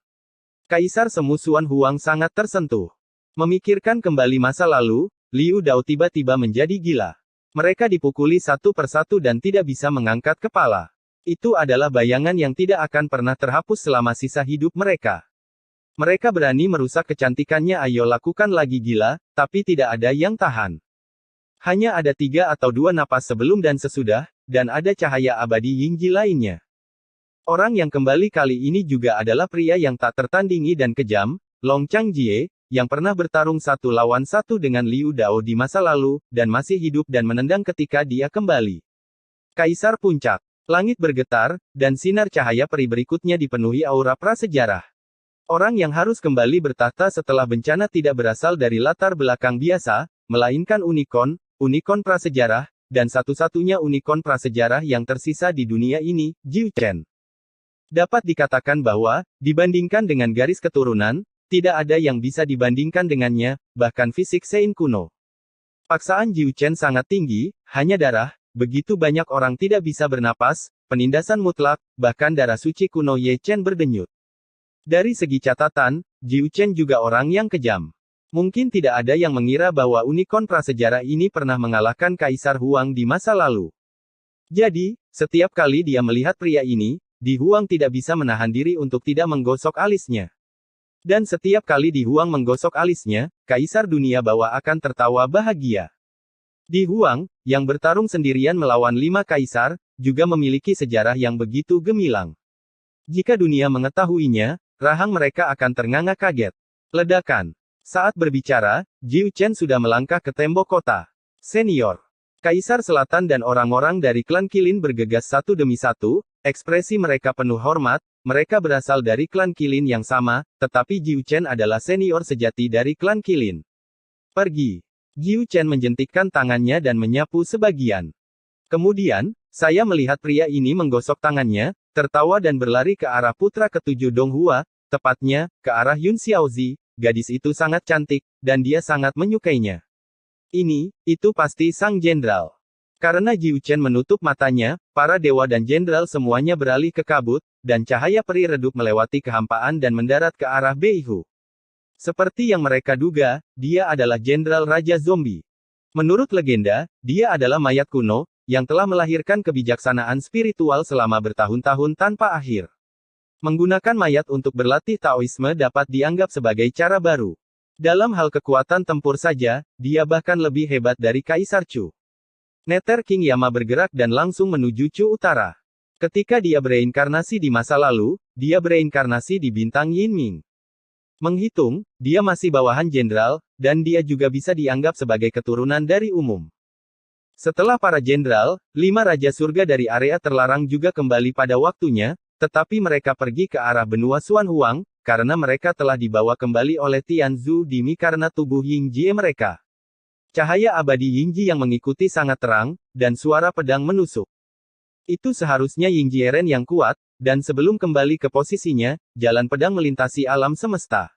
Kaisar Semu Xuan Huang sangat tersentuh. Memikirkan kembali masa lalu, Liu Dao tiba-tiba menjadi gila. Mereka dipukuli satu persatu dan tidak bisa mengangkat kepala. Itu adalah bayangan yang tidak akan pernah terhapus selama sisa hidup mereka. Mereka berani merusak kecantikannya, ayo lakukan lagi, gila, tapi tidak ada yang tahan. Hanya ada 3 atau 2 napas sebelum dan sesudah, dan ada cahaya abadi Yingji lainnya. Orang yang kembali kali ini juga adalah pria yang tak tertandingi dan kejam, Long Changjie, yang pernah bertarung 1 lawan 1 dengan Liu Dao di masa lalu, dan masih hidup dan menendang ketika dia kembali. Kaisar Puncak. Langit bergetar, dan sinar cahaya peri berikutnya dipenuhi aura prasejarah. Orang yang harus kembali bertahta setelah bencana tidak berasal dari latar belakang biasa, melainkan unicorn prasejarah, dan satu-satunya unicorn prasejarah yang tersisa di dunia ini, Jiu Chen. Dapat dikatakan bahwa, dibandingkan dengan garis keturunan, tidak ada yang bisa dibandingkan dengannya, bahkan fisik Sein kuno. Paksaan Jiu Chen sangat tinggi, hanya darah, begitu banyak orang tidak bisa bernapas, penindasan mutlak, bahkan darah suci kuno Ye Chen berdenyut. Dari segi catatan, Jiu Chen juga orang yang kejam. Mungkin tidak ada yang mengira bahwa unicorn prasejarah ini pernah mengalahkan Kaisar Huang di masa lalu. Jadi, setiap kali dia melihat pria ini, Di Huang tidak bisa menahan diri untuk tidak menggosok alisnya. Dan setiap kali Di Huang menggosok alisnya, Kaisar Dunia Bawah akan tertawa bahagia. Di Huang, yang bertarung sendirian melawan 5 kaisar, juga memiliki sejarah yang begitu gemilang. Jika dunia mengetahuinya, rahang mereka akan ternganga kaget. Ledakan. Saat berbicara, Jiu Chen sudah melangkah ke tembok kota. Senior. Kaisar Selatan dan orang-orang dari klan Qilin bergegas satu demi satu, ekspresi mereka penuh hormat, mereka berasal dari klan Qilin yang sama, tetapi Jiu Chen adalah senior sejati dari klan Qilin. Pergi. Jiu Chen menjentikkan tangannya dan menyapu sebagian. Kemudian, saya melihat pria ini menggosok tangannya, tertawa dan berlari ke arah putra ketujuh Donghua, tepatnya, ke arah Yun Xiaozi. Gadis itu sangat cantik, dan dia sangat menyukainya. Itu pasti sang jenderal. Karena Jiu Chen menutup matanya, para dewa dan jenderal semuanya beralih ke kabut, dan cahaya peri redup melewati kehampaan dan mendarat ke arah Beihu. Seperti yang mereka duga, dia adalah jenderal Raja Zombie. Menurut legenda, dia adalah mayat kuno, yang telah melahirkan kebijaksanaan spiritual selama bertahun-tahun tanpa akhir. Menggunakan mayat untuk berlatih Taoisme dapat dianggap sebagai cara baru. Dalam hal kekuatan tempur saja, dia bahkan lebih hebat dari Kaisar Chu. Nether King Yama bergerak dan langsung menuju Chu Utara. Ketika dia bereinkarnasi di masa lalu, dia bereinkarnasi di bintang Yinming. Menghitung, dia masih bawahan jenderal, dan dia juga bisa dianggap sebagai keturunan dari umum. Setelah para jenderal, 5 Raja Surga dari area terlarang juga kembali pada waktunya, tetapi mereka pergi ke arah benua Xuan Huang, karena mereka telah dibawa kembali oleh Tian Zhu Dimi karena tubuh Yingjie mereka. Cahaya abadi Yingji yang mengikuti sangat terang, dan suara pedang menusuk. Itu seharusnya Yingjieren yang kuat, dan sebelum kembali ke posisinya, jalan pedang melintasi alam semesta.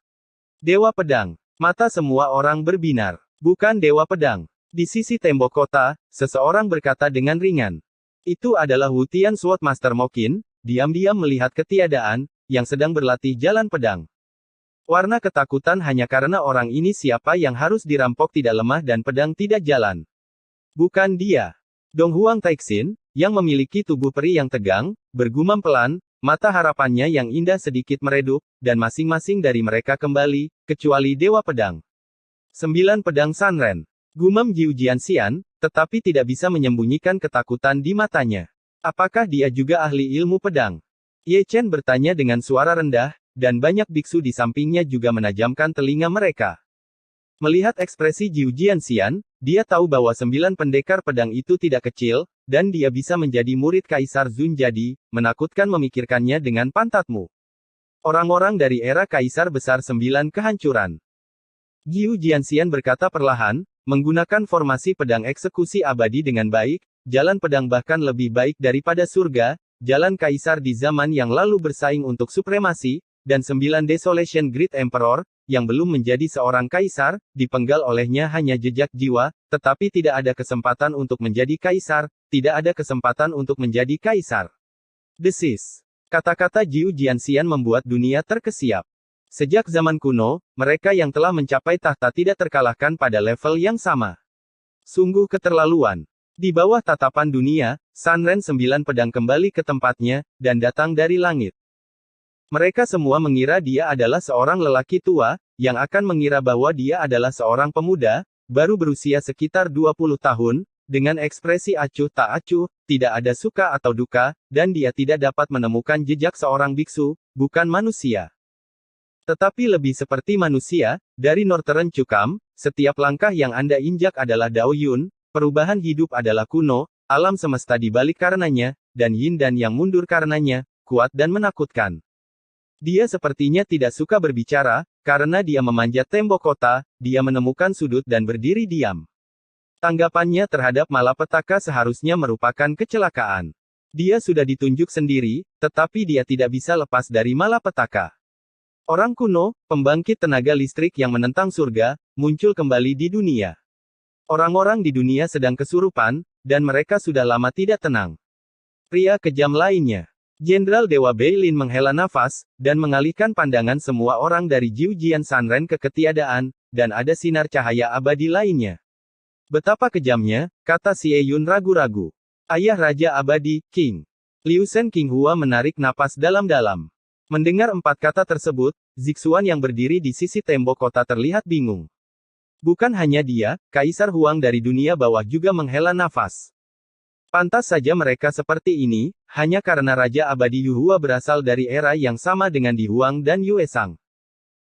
Dewa Pedang. Mata semua orang berbinar. Bukan Dewa Pedang. Di sisi tembok kota, seseorang berkata dengan ringan. Itu adalah Wu Tian Swordmaster Mokin, diam-diam melihat ketiadaan, yang sedang berlatih jalan pedang. Warna ketakutan hanya karena orang ini siapa yang harus dirampok tidak lemah dan pedang tidak jalan. Bukan dia. Donghuang Taixin, yang memiliki tubuh peri yang tegang, bergumam pelan, mata harapannya yang indah sedikit meredup, dan masing-masing dari mereka kembali, kecuali Dewa Pedang. 9 pedang Sanren. Gumam Jiu Jianxian, tetapi tidak bisa menyembunyikan ketakutan di matanya. Apakah dia juga ahli ilmu pedang? Ye Chen bertanya dengan suara rendah, dan banyak biksu di sampingnya juga menajamkan telinga mereka. Melihat ekspresi Jiu Jianxian, dia tahu bahwa 9 pendekar pedang itu tidak kecil, dan dia bisa menjadi murid Kaisar Zun jadi, menakutkan memikirkannya dengan pantatmu. Orang-orang dari era Kaisar Besar 9 kehancuran. Jiu Jianxian berkata perlahan, menggunakan formasi pedang eksekusi abadi dengan baik, jalan pedang bahkan lebih baik daripada surga, jalan Kaisar di zaman yang lalu bersaing untuk supremasi, dan 9 Desolation Great Emperor, yang belum menjadi seorang kaisar, dipenggal olehnya hanya jejak jiwa, tetapi tidak ada kesempatan untuk menjadi kaisar, tidak ada kesempatan untuk menjadi kaisar. Desis. Kata-kata Jiu Jianxian membuat dunia terkesiap. Sejak zaman kuno, mereka yang telah mencapai tahta tidak terkalahkan pada level yang sama. Sungguh keterlaluan. Di bawah tatapan dunia, Sanren 9 pedang kembali ke tempatnya, dan datang dari langit. Mereka semua mengira dia adalah seorang lelaki tua, yang akan mengira bahwa dia adalah seorang pemuda, baru berusia sekitar 20 tahun, dengan ekspresi acuh tak acuh, tidak ada suka atau duka, dan dia tidak dapat menemukan jejak seorang biksu, bukan manusia. Tetapi lebih seperti manusia, dari Northern Cukam, setiap langkah yang Anda injak adalah Dao Yun, perubahan hidup adalah kuno, alam semesta dibalik karenanya, dan Yin dan yang mundur karenanya, kuat dan menakutkan. Dia sepertinya tidak suka berbicara, karena dia memanjat tembok kota, dia menemukan sudut dan berdiri diam. Tanggapannya terhadap malapetaka seharusnya merupakan kecelakaan. Dia sudah ditunjuk sendiri, tetapi dia tidak bisa lepas dari malapetaka. Orang kuno, pembangkit tenaga listrik yang menentang surga, muncul kembali di dunia. Orang-orang di dunia sedang kesurupan, dan mereka sudah lama tidak tenang. Pria kejam lainnya. Jenderal Dewa Beilin menghela nafas, dan mengalihkan pandangan semua orang dari Jiujian Sanren ke ketiadaan, dan ada sinar cahaya abadi lainnya. Betapa kejamnya, kata Xie Yun ragu-ragu. Ayah Raja Abadi, King. Liu Shen Qinghua menarik napas dalam-dalam. Mendengar 4 kata tersebut, Zixuan yang berdiri di sisi tembok kota terlihat bingung. Bukan hanya dia, Kaisar Huang dari dunia bawah juga menghela nafas. Pantas saja mereka seperti ini, hanya karena Raja Abadi Yuhua berasal dari era yang sama dengan Di Huang dan Yue Sang.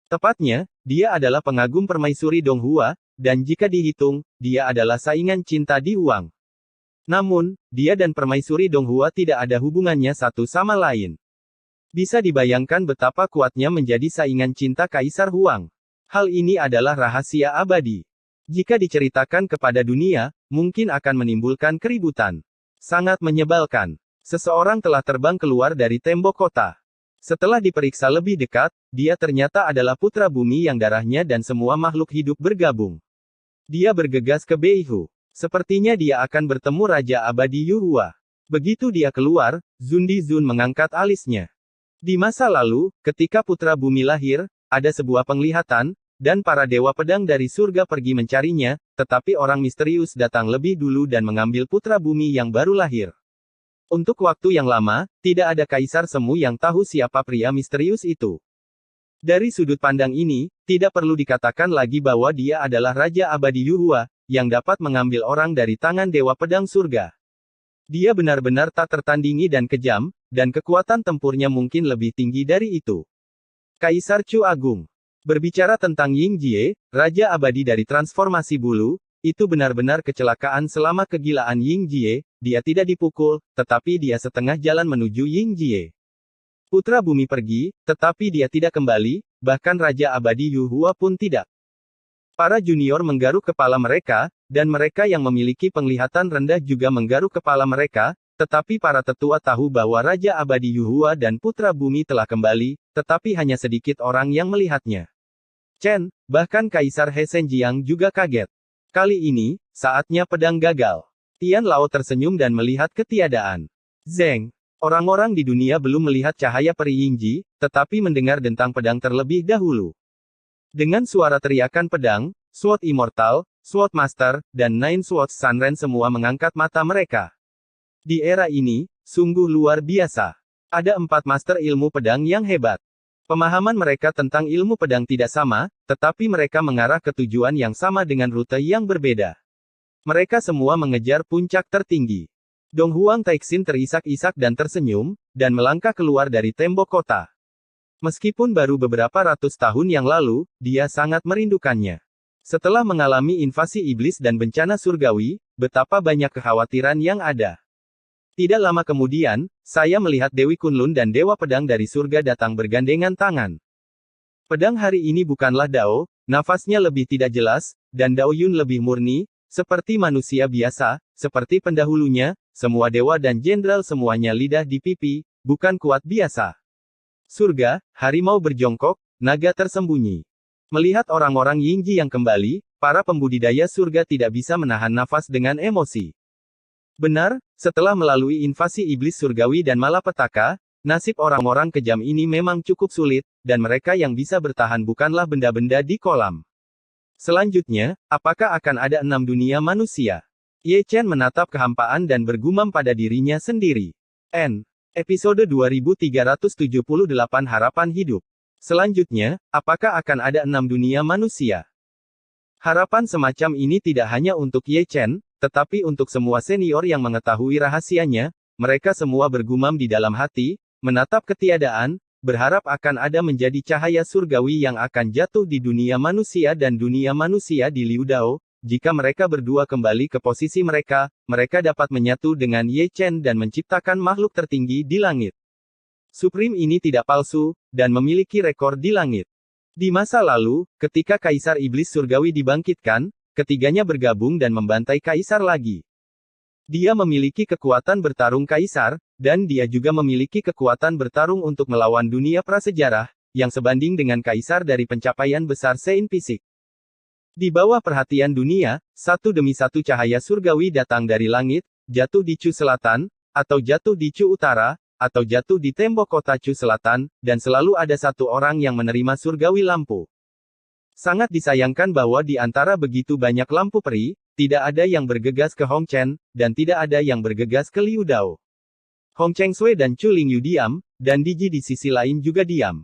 Tepatnya, dia adalah pengagum permaisuri Donghua, dan jika dihitung, dia adalah saingan cinta Di Huang. Namun, dia dan permaisuri Donghua tidak ada hubungannya satu sama lain. Bisa dibayangkan betapa kuatnya menjadi saingan cinta Kaisar Huang. Hal ini adalah rahasia abadi. Jika diceritakan kepada dunia, mungkin akan menimbulkan keributan. Sangat menyebalkan. Seseorang telah terbang keluar dari tembok kota. Setelah diperiksa lebih dekat, dia ternyata adalah putra bumi yang darahnya dan semua makhluk hidup bergabung. Dia bergegas ke Beihu. Sepertinya dia akan bertemu Raja Abadi Yuhua. Begitu dia keluar, Zundi Zun mengangkat alisnya. Di masa lalu, ketika putra bumi lahir, ada sebuah penglihatan, dan para dewa pedang dari surga pergi mencarinya, tetapi orang misterius datang lebih dulu dan mengambil putra bumi yang baru lahir. Untuk waktu yang lama, tidak ada kaisar semu yang tahu siapa pria misterius itu. Dari sudut pandang ini, tidak perlu dikatakan lagi bahwa dia adalah Raja Abadi Yuhua, yang dapat mengambil orang dari tangan dewa pedang surga. Dia benar-benar tak tertandingi dan kejam, dan kekuatan tempurnya mungkin lebih tinggi dari itu. Kaisar Chu Agung. Berbicara tentang Ying Jie, Raja Abadi dari transformasi bulu, itu benar-benar kecelakaan selama kegilaan Ying Jie, dia tidak dipukul, tetapi dia setengah jalan menuju Ying Jie. Putra bumi pergi, tetapi dia tidak kembali, bahkan Raja Abadi Yuhua pun tidak. Para junior menggaruk kepala mereka, dan mereka yang memiliki penglihatan rendah juga menggaruk kepala mereka, tetapi para tetua tahu bahwa Raja Abadi Yuhua dan Putra Bumi telah kembali, tetapi hanya sedikit orang yang melihatnya. Chen, bahkan Kaisar He Senjiang juga kaget. Kali ini, saatnya pedang gagal. Tian Lao tersenyum dan melihat ketiadaan. Zeng. Orang-orang di dunia belum melihat cahaya peri Yingji, tetapi mendengar dentang pedang terlebih dahulu. Dengan suara teriakan pedang, Sword Immortal, Sword Master, dan Nine Swords Sanren semua mengangkat mata mereka. Di era ini, sungguh luar biasa. Ada 4 master ilmu pedang yang hebat. Pemahaman mereka tentang ilmu pedang tidak sama, tetapi mereka mengarah ke tujuan yang sama dengan rute yang berbeda. Mereka semua mengejar puncak tertinggi. Dong Huang Taixin terisak-isak dan tersenyum, dan melangkah keluar dari tembok kota. Meskipun baru beberapa ratus tahun yang lalu, dia sangat merindukannya. Setelah mengalami invasi iblis dan bencana surgawi, betapa banyak kekhawatiran yang ada. Tidak lama kemudian, saya melihat Dewi Kunlun dan Dewa Pedang dari surga datang bergandengan tangan. Pedang hari ini bukanlah Dao, nafasnya lebih tidak jelas, dan Dao Yun lebih murni, seperti manusia biasa, seperti pendahulunya, semua dewa dan jenderal semuanya lidah di pipi, bukan kuat biasa. Surga, harimau berjongkok, naga tersembunyi. Melihat orang-orang Yingji yang kembali, para pembudidaya surga tidak bisa menahan nafas dengan emosi. Benar, setelah melalui invasi iblis surgawi dan malapetaka, nasib orang-orang kejam ini memang cukup sulit, dan mereka yang bisa bertahan bukanlah benda-benda di kolam. Selanjutnya, apakah akan ada 6 dunia manusia? Ye Chen menatap kehampaan dan bergumam pada dirinya sendiri. Episode 2378 Harapan Hidup. Selanjutnya, apakah akan ada 6 dunia manusia? Harapan semacam ini tidak hanya untuk Ye Chen, tetapi untuk semua senior yang mengetahui rahasianya. Mereka semua bergumam di dalam hati, menatap ketiadaan, berharap akan ada menjadi cahaya surgawi yang akan jatuh di dunia manusia dan dunia manusia di Liu Dao. Jika mereka berdua kembali ke posisi mereka, mereka dapat menyatu dengan Ye Chen dan menciptakan makhluk tertinggi di langit. Supreme ini tidak palsu, dan memiliki rekor di langit. Di masa lalu, ketika Kaisar Iblis Surgawi dibangkitkan, ketiganya bergabung dan membantai Kaisar lagi. Dia memiliki kekuatan bertarung Kaisar, dan dia juga memiliki kekuatan bertarung untuk melawan dunia prasejarah, yang sebanding dengan Kaisar dari pencapaian besar Sein fisik. Di bawah perhatian dunia, satu demi satu cahaya surgawi datang dari langit, jatuh di Chu Selatan, atau jatuh di Chu Utara, atau jatuh di tembok kota Chu Selatan, dan selalu ada satu orang yang menerima surgawi lampu. Sangat disayangkan bahwa di antara begitu banyak lampu peri, tidak ada yang bergegas ke Hong Chen, dan tidak ada yang bergegas ke Liu Dao. Hong Cheng Sui dan Chu Lingyu diam, dan Diji di sisi lain juga diam.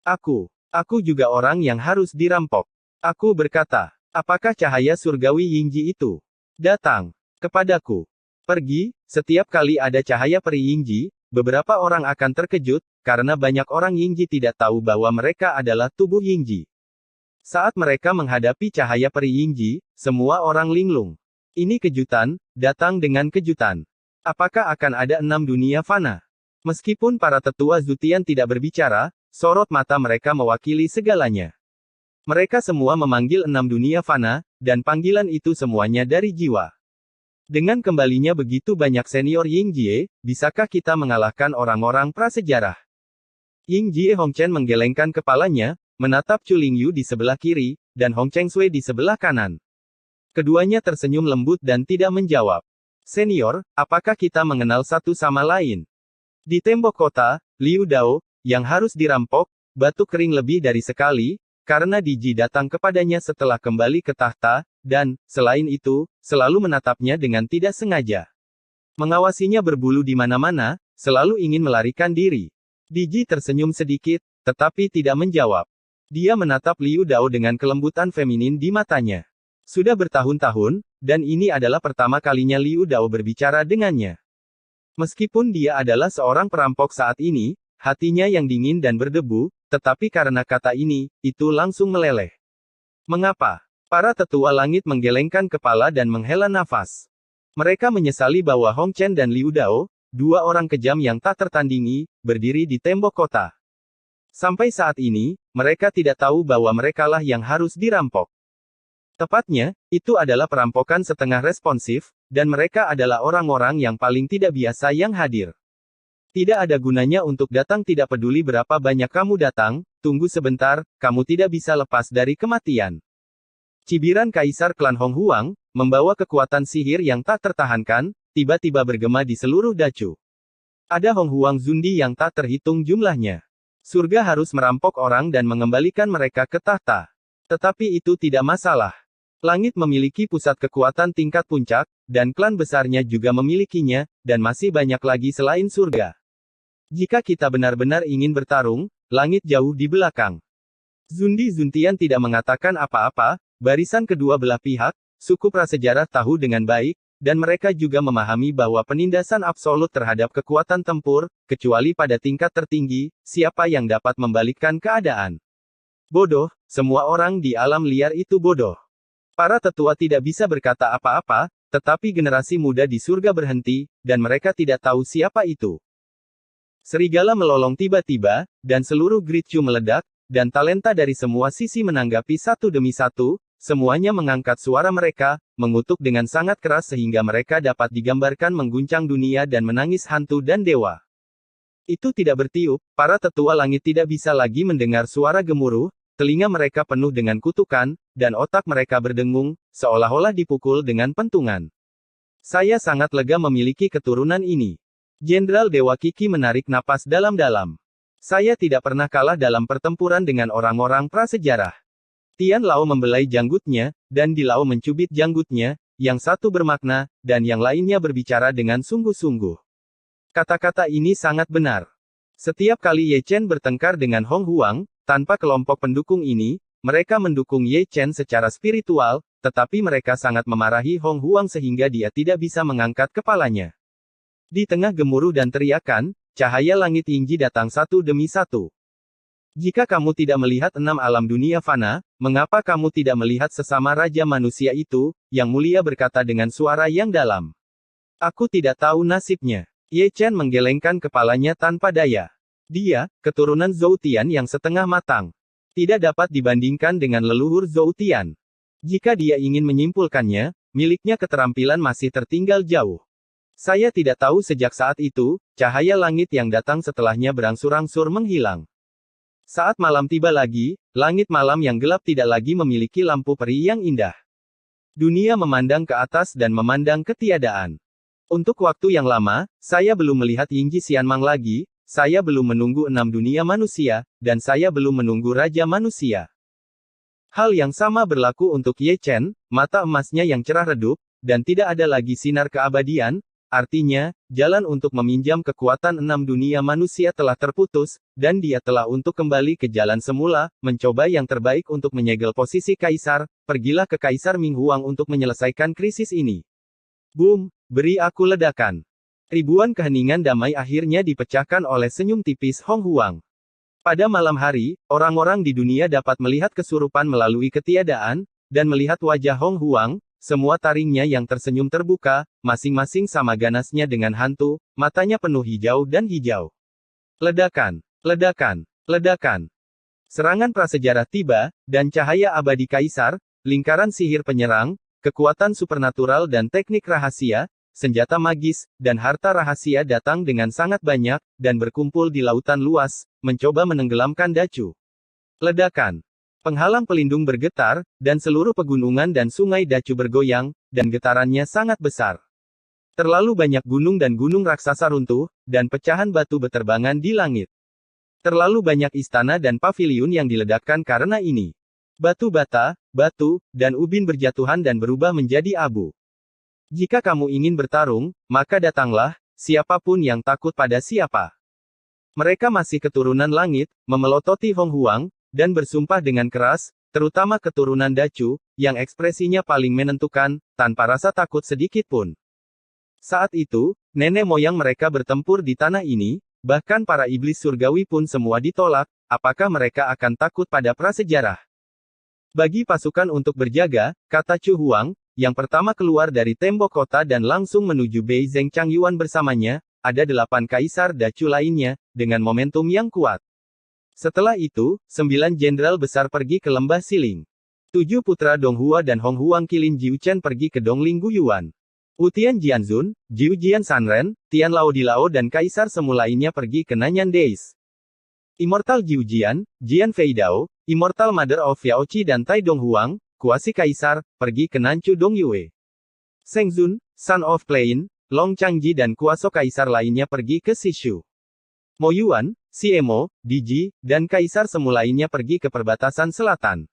Aku juga orang yang harus dirampok. Aku berkata, apakah cahaya surgawi Yingji itu datang kepadaku? Pergi, setiap kali ada cahaya peri Yingji, beberapa orang akan terkejut, karena banyak orang Yingji tidak tahu bahwa mereka adalah tubuh Yingji. Saat mereka menghadapi cahaya peri Yingji, semua orang linglung. Ini kejutan, datang dengan kejutan. Apakah akan ada 6 dunia fana? Meskipun para tetua Zutian tidak berbicara, sorot mata mereka mewakili segalanya. Mereka semua memanggil 6 dunia fana, dan panggilan itu semuanya dari jiwa. Dengan kembalinya begitu banyak senior Yingjie, bisakah kita mengalahkan orang-orang prasejarah? Yingjie Hong Chen menggelengkan kepalanya, menatap Chu Lingyu di sebelah kiri, dan Hong Cheng Sui di sebelah kanan. Keduanya tersenyum lembut dan tidak menjawab. Senior, apakah kita mengenal satu sama lain? Di tembok kota, Liu Dao, yang harus dirampok, batuk kering lebih dari sekali, karena Diji datang kepadanya setelah kembali ke tahta, dan, selain itu, selalu menatapnya dengan tidak sengaja. Mengawasinya berbulu di mana-mana, selalu ingin melarikan diri. Diji tersenyum sedikit, tetapi tidak menjawab. Dia menatap Liu Dao dengan kelembutan feminin di matanya. Sudah bertahun-tahun, dan ini adalah pertama kalinya Liu Dao berbicara dengannya. Meskipun dia adalah seorang perampok saat ini, hatinya yang dingin dan berdebu, tetapi karena kata ini, itu langsung meleleh. Mengapa? Para tetua langit menggelengkan kepala dan menghela nafas. Mereka menyesali bahwa Hong Chen dan Liu Dao, dua orang kejam yang tak tertandingi, berdiri di tembok kota. Sampai saat ini, mereka tidak tahu bahwa merekalah yang harus dirampok. Tepatnya, itu adalah perampokan setengah responsif, dan mereka adalah orang-orang yang paling tidak biasa yang hadir. Tidak ada gunanya untuk datang, tidak peduli berapa banyak kamu datang, tunggu sebentar, kamu tidak bisa lepas dari kematian. Cibiran Kaisar klan Hong Huang, membawa kekuatan sihir yang tak tertahankan, tiba-tiba bergema di seluruh Dacu. Ada Hong Huang Zundi yang tak terhitung jumlahnya. Surga harus merampok orang dan mengembalikan mereka ke tahta. Tetapi itu tidak masalah. Langit memiliki pusat kekuatan tingkat puncak, dan klan besarnya juga memilikinya, dan masih banyak lagi selain surga. Jika kita benar-benar ingin bertarung, langit jauh di belakang. Zundi Zuntian tidak mengatakan apa-apa, barisan kedua belah pihak, suku prasejarah tahu dengan baik, dan mereka juga memahami bahwa penindasan absolut terhadap kekuatan tempur, kecuali pada tingkat tertinggi, siapa yang dapat membalikkan keadaan. Bodoh, semua orang di alam liar itu bodoh. Para tetua tidak bisa berkata apa-apa, tetapi generasi muda di surga berhenti, dan mereka tidak tahu siapa itu. Serigala melolong tiba-tiba, dan seluruh Great Chu meledak, dan talenta dari semua sisi menanggapi satu demi satu, semuanya mengangkat suara mereka, mengutuk dengan sangat keras sehingga mereka dapat digambarkan mengguncang dunia dan menangis hantu dan dewa. Itu tidak bertiup, para tetua langit tidak bisa lagi mendengar suara gemuruh, telinga mereka penuh dengan kutukan, dan otak mereka berdengung, seolah-olah dipukul dengan pentungan. Saya sangat lega memiliki keturunan ini. Jenderal Dewa Kiki menarik napas dalam-dalam. Saya tidak pernah kalah dalam pertempuran dengan orang-orang prasejarah. Tian Lao membelai janggutnya, dan Di Lao mencubit janggutnya, yang satu bermakna, dan yang lainnya berbicara dengan sungguh-sungguh. Kata-kata ini sangat benar. Setiap kali Ye Chen bertengkar dengan Hong Huang, tanpa kelompok pendukung ini, mereka mendukung Ye Chen secara spiritual, tetapi mereka sangat memarahi Hong Huang sehingga dia tidak bisa mengangkat kepalanya. Di tengah gemuruh dan teriakan, cahaya langit Yingji datang satu demi satu. Jika kamu tidak melihat 6 alam dunia fana, mengapa kamu tidak melihat sesama Raja Manusia itu, yang mulia berkata dengan suara yang dalam. Aku tidak tahu nasibnya. Ye Chen menggelengkan kepalanya tanpa daya. Dia, keturunan Zhou Tian yang setengah matang. Tidak dapat dibandingkan dengan leluhur Zhou Tian. Jika dia ingin menyimpulkannya, miliknya keterampilan masih tertinggal jauh. Saya tidak tahu sejak saat itu, cahaya langit yang datang setelahnya berangsur-angsur menghilang. Saat malam tiba lagi, langit malam yang gelap tidak lagi memiliki lampu peri yang indah. Dunia memandang ke atas dan memandang ketiadaan. Untuk waktu yang lama, saya belum melihat Yingji Xianmang lagi, saya belum menunggu 6 dunia manusia, dan saya belum menunggu Raja Manusia. Hal yang sama berlaku untuk Ye Chen, mata emasnya yang cerah redup, dan tidak ada lagi sinar keabadian, artinya, jalan untuk meminjam kekuatan 6 dunia manusia telah terputus, dan dia telah untuk kembali ke jalan semula, mencoba yang terbaik untuk menyegel posisi Kaisar, pergilah ke Kaisar Ming Huang untuk menyelesaikan krisis ini. Boom! Beri aku ledakan. Ribuan keheningan damai akhirnya dipecahkan oleh senyum tipis Hong Huang. Pada malam hari, orang-orang di dunia dapat melihat kesurupan melalui ketiadaan, dan melihat wajah Hong Huang, semua taringnya yang tersenyum terbuka, masing-masing sama ganasnya dengan hantu, matanya penuh hijau dan hijau. Ledakan, ledakan, ledakan. Serangan prasejarah tiba, dan cahaya abadi Kaisar, lingkaran sihir penyerang, kekuatan supernatural dan teknik rahasia, senjata magis, dan harta rahasia datang dengan sangat banyak, dan berkumpul di lautan luas, mencoba menenggelamkan Dacu. Ledakan. Penghalang pelindung bergetar, dan seluruh pegunungan dan sungai Dacu bergoyang, dan getarannya sangat besar. Terlalu banyak gunung dan gunung raksasa runtuh, dan pecahan batu beterbangan di langit. Terlalu banyak istana dan paviliun yang diledakkan karena ini. Batu bata, batu, dan ubin berjatuhan dan berubah menjadi abu. Jika kamu ingin bertarung, maka datanglah, siapapun yang takut pada siapa. Mereka masih keturunan langit, memelototi Hong Huang, dan bersumpah dengan keras, terutama keturunan Dacu, yang ekspresinya paling menentukan, tanpa rasa takut sedikit pun. Saat itu, nenek moyang mereka bertempur di tanah ini, bahkan para iblis surgawi pun semua ditolak, apakah mereka akan takut pada prasejarah? Bagi pasukan untuk berjaga, kata Chu Huang, yang pertama keluar dari tembok kota dan langsung menuju Beizeng Changyuan bersamanya, ada 8 kaisar Dacu lainnya, dengan momentum yang kuat. Setelah itu, 9 jenderal besar pergi ke lembah Siling. 7 putra Donghua dan Hong Huang Qilin Jiuchen pergi ke Dongling Guyuan. Utian Jianzun, Jiu Jian Sanren, Tian Lao Dilao dan kaisar semu lainnya pergi ke Nanyan Deis. Immortal Jiu Jian, Jian Feidao, Immortal Mother of Yaoqi dan Tai Donghuang, Kuasi Kaisar, pergi ke Nanchu Dongyue. Seng Zun, Son of Plain, Long Changji dan kuasa kaisar lainnya pergi ke Sishu. Mo Yuan, Siemo, Diji, dan kaisar semu lainnya pergi ke perbatasan selatan.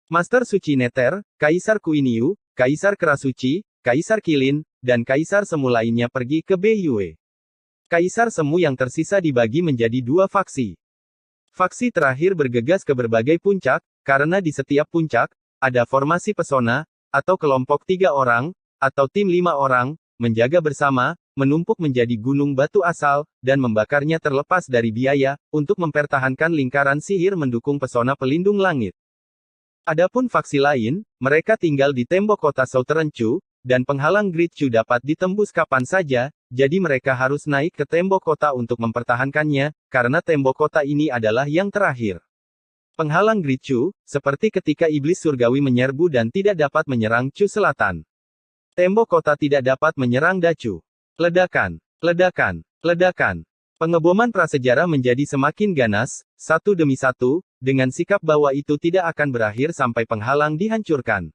Master Suci Neter, Kaisar Kuiniu, Kaisar Kerasuci, Kaisar Qilin, dan kaisar semu lainnya pergi ke Beiyue. Kaisar semu yang tersisa dibagi menjadi 2 faksi. Faksi terakhir bergegas ke berbagai puncak, karena di setiap puncak, ada formasi pesona, atau kelompok 3 orang, atau tim 5 orang, menjaga bersama, menumpuk menjadi gunung batu asal, dan membakarnya terlepas dari biaya, untuk mempertahankan lingkaran sihir mendukung pesona pelindung langit. Adapun faksi lain, mereka tinggal di tembok kota Southern Chu, dan penghalang Great Chu dapat ditembus kapan saja, jadi mereka harus naik ke tembok kota untuk mempertahankannya, karena tembok kota ini adalah yang terakhir. Penghalang Great Chu, seperti ketika iblis surgawi menyerbu dan tidak dapat menyerang Chu Selatan. Tembok kota tidak dapat menyerang Dacu. Ledakan, ledakan, ledakan. Pengeboman prasejarah menjadi semakin ganas, satu demi satu, dengan sikap bahwa itu tidak akan berakhir sampai penghalang dihancurkan.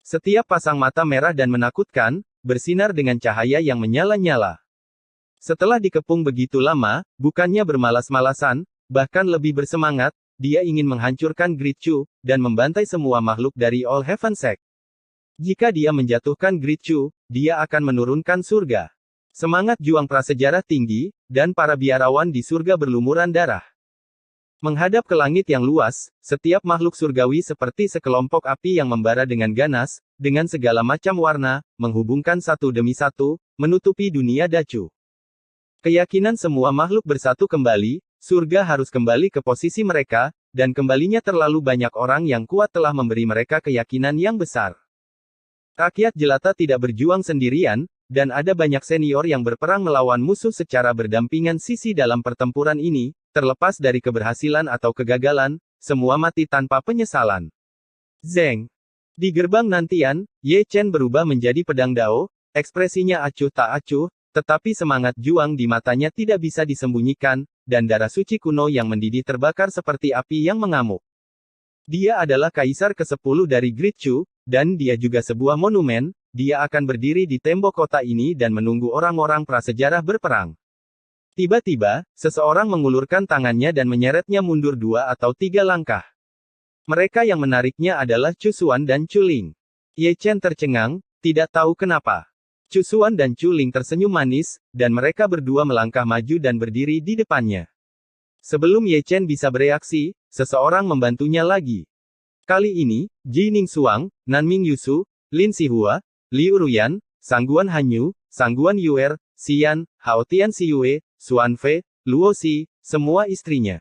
Setiap pasang mata merah dan menakutkan, bersinar dengan cahaya yang menyala-nyala. Setelah dikepung begitu lama, bukannya bermalas-malasan, bahkan lebih bersemangat, dia ingin menghancurkan Great Chu, dan membantai semua makhluk dari All Heaven Sect. Jika dia menjatuhkan Great Chu, dia akan menurunkan surga. Semangat juang prasejarah tinggi, dan para biarawan di surga berlumuran darah. Menghadap ke langit yang luas, setiap makhluk surgawi seperti sekelompok api yang membara dengan ganas, dengan segala macam warna, menghubungkan satu demi satu, menutupi dunia Dacu. Keyakinan semua makhluk bersatu kembali, surga harus kembali ke posisi mereka, dan kembalinya terlalu banyak orang yang kuat telah memberi mereka keyakinan yang besar. Rakyat jelata tidak berjuang sendirian, dan ada banyak senior yang berperang melawan musuh secara berdampingan sisi dalam pertempuran ini, terlepas dari keberhasilan atau kegagalan, semua mati tanpa penyesalan. Zeng. Di gerbang nantian, Ye Chen berubah menjadi pedang Dao, ekspresinya acuh tak acuh, tetapi semangat juang di matanya tidak bisa disembunyikan, dan darah suci kuno yang mendidih terbakar seperti api yang mengamuk. Dia adalah kaisar ke-10 dari Great Chu, dan dia juga sebuah monumen, dia akan berdiri di tembok kota ini dan menunggu orang-orang prasejarah berperang. Tiba-tiba, seseorang mengulurkan tangannya dan menyeretnya mundur 2 atau 3 langkah. Mereka yang menariknya adalah Chu Xuan dan Chu Ling. Ye Chen tercengang, tidak tahu kenapa. Chu Xuan dan Chu Ling tersenyum manis, dan mereka berdua melangkah maju dan berdiri di depannya. Sebelum Ye Chen bisa bereaksi, seseorang membantunya lagi. Kali ini, Ji Ningsuang, Nanming Yusu, Lin Sihua, Liu Ruyan, Sangguan Hanyu, Sangguan Yuer, Xian, Hao Tian Xiyue, Xuan Fei, Luo Xi, semua istrinya.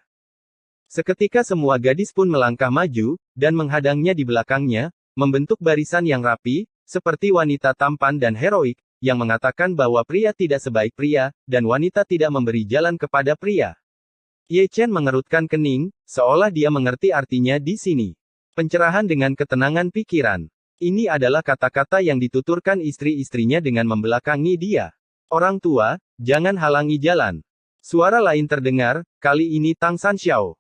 Seketika semua gadis pun melangkah maju, dan menghadangnya di belakangnya, membentuk barisan yang rapi, seperti wanita tampan dan heroik, yang mengatakan bahwa pria tidak sebaik pria, dan wanita tidak memberi jalan kepada pria. Ye Chen mengerutkan kening, seolah dia mengerti artinya di sini. Pencerahan dengan ketenangan pikiran. Ini adalah kata-kata yang dituturkan istri-istrinya dengan membelakangi dia. Orang tua, jangan halangi jalan. Suara lain terdengar, kali ini Tang Sanxiao.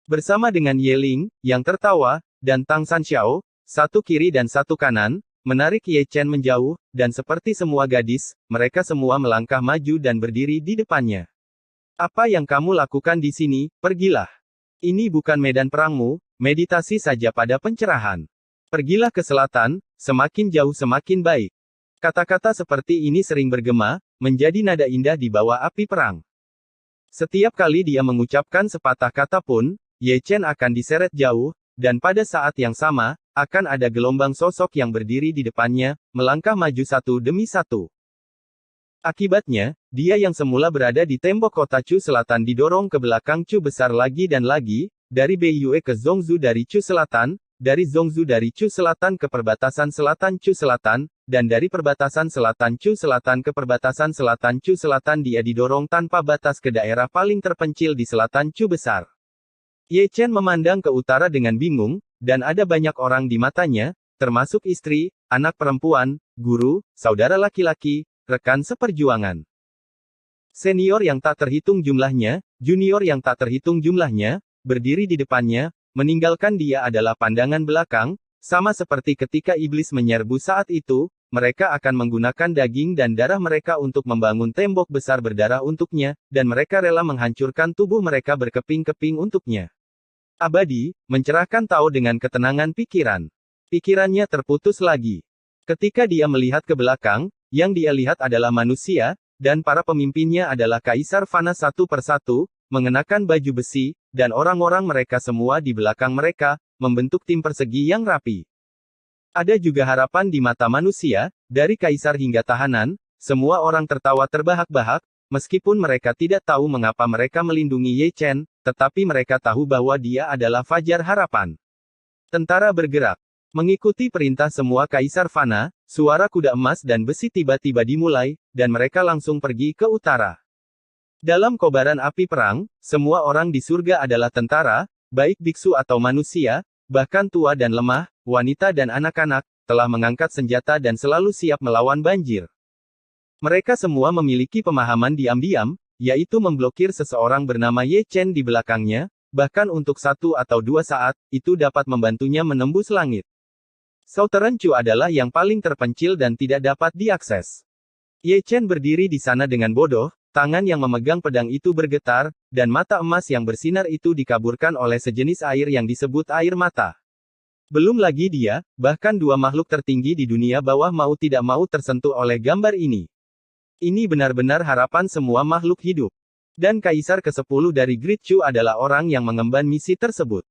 Bersama dengan Ye Ling, yang tertawa, dan Tang Sanxiao, satu kiri dan satu kanan, menarik Ye Chen menjauh, dan seperti semua gadis, mereka semua melangkah maju dan berdiri di depannya. Apa yang kamu lakukan di sini, pergilah. Ini bukan medan perangmu, meditasi saja pada pencerahan. Pergilah ke selatan, semakin jauh semakin baik. Kata-kata seperti ini sering bergema, menjadi nada indah di bawah api perang. Setiap kali dia mengucapkan sepatah kata pun, Ye Chen akan diseret jauh, dan pada saat yang sama, akan ada gelombang sosok yang berdiri di depannya, melangkah maju satu demi satu. Akibatnya, dia yang semula berada di tembok kota Chu Selatan didorong ke belakang Chu besar lagi dan lagi, dari Beiyue ke Zhongzhou dari Chu Selatan, dari Zhongzhou dari Chu Selatan ke perbatasan selatan Chu Selatan, dan dari perbatasan selatan Chu Selatan ke perbatasan selatan Chu Selatan dia didorong tanpa batas ke daerah paling terpencil di selatan Chu besar. Ye Chen memandang ke utara dengan bingung, dan ada banyak orang di matanya, termasuk istri, anak perempuan, guru, saudara laki-laki, rekan seperjuangan. Senior yang tak terhitung jumlahnya, junior yang tak terhitung jumlahnya, berdiri di depannya, meninggalkan dia adalah pandangan belakang, sama seperti ketika iblis menyerbu saat itu, mereka akan menggunakan daging dan darah mereka untuk membangun tembok besar berdarah untuknya, dan mereka rela menghancurkan tubuh mereka berkeping-keping untuknya. Abadi, mencerahkan Tao dengan ketenangan pikiran. Pikirannya terputus lagi. Ketika dia melihat ke belakang, yang dia lihat adalah manusia, dan para pemimpinnya adalah kaisar fana satu persatu, mengenakan baju besi, dan orang-orang mereka semua di belakang mereka, membentuk tim persegi yang rapi. Ada juga harapan di mata manusia, dari kaisar hingga tahanan, semua orang tertawa terbahak-bahak, meskipun mereka tidak tahu mengapa mereka melindungi Ye Chen, tetapi mereka tahu bahwa dia adalah fajar harapan. Tentara bergerak. Mengikuti perintah semua kaisar fana, suara kuda emas dan besi tiba-tiba dimulai, dan mereka langsung pergi ke utara. Dalam kobaran api perang, semua orang di surga adalah tentara, baik biksu atau manusia, bahkan tua dan lemah, wanita dan anak-anak, telah mengangkat senjata dan selalu siap melawan banjir. Mereka semua memiliki pemahaman diam-diam, yaitu memblokir seseorang bernama Ye Chen di belakangnya, bahkan untuk 1 atau 2 saat, itu dapat membantunya menembus langit. Southern Chu adalah yang paling terpencil dan tidak dapat diakses. Ye Chen berdiri di sana dengan bodoh, tangan yang memegang pedang itu bergetar, dan mata emas yang bersinar itu dikaburkan oleh sejenis air yang disebut air mata. Belum lagi dia, bahkan 2 makhluk tertinggi di dunia bawah mau tidak mau tersentuh oleh gambar ini. Ini benar-benar harapan semua makhluk hidup. Dan Kaisar ke-10 dari Great Chu adalah orang yang mengemban misi tersebut.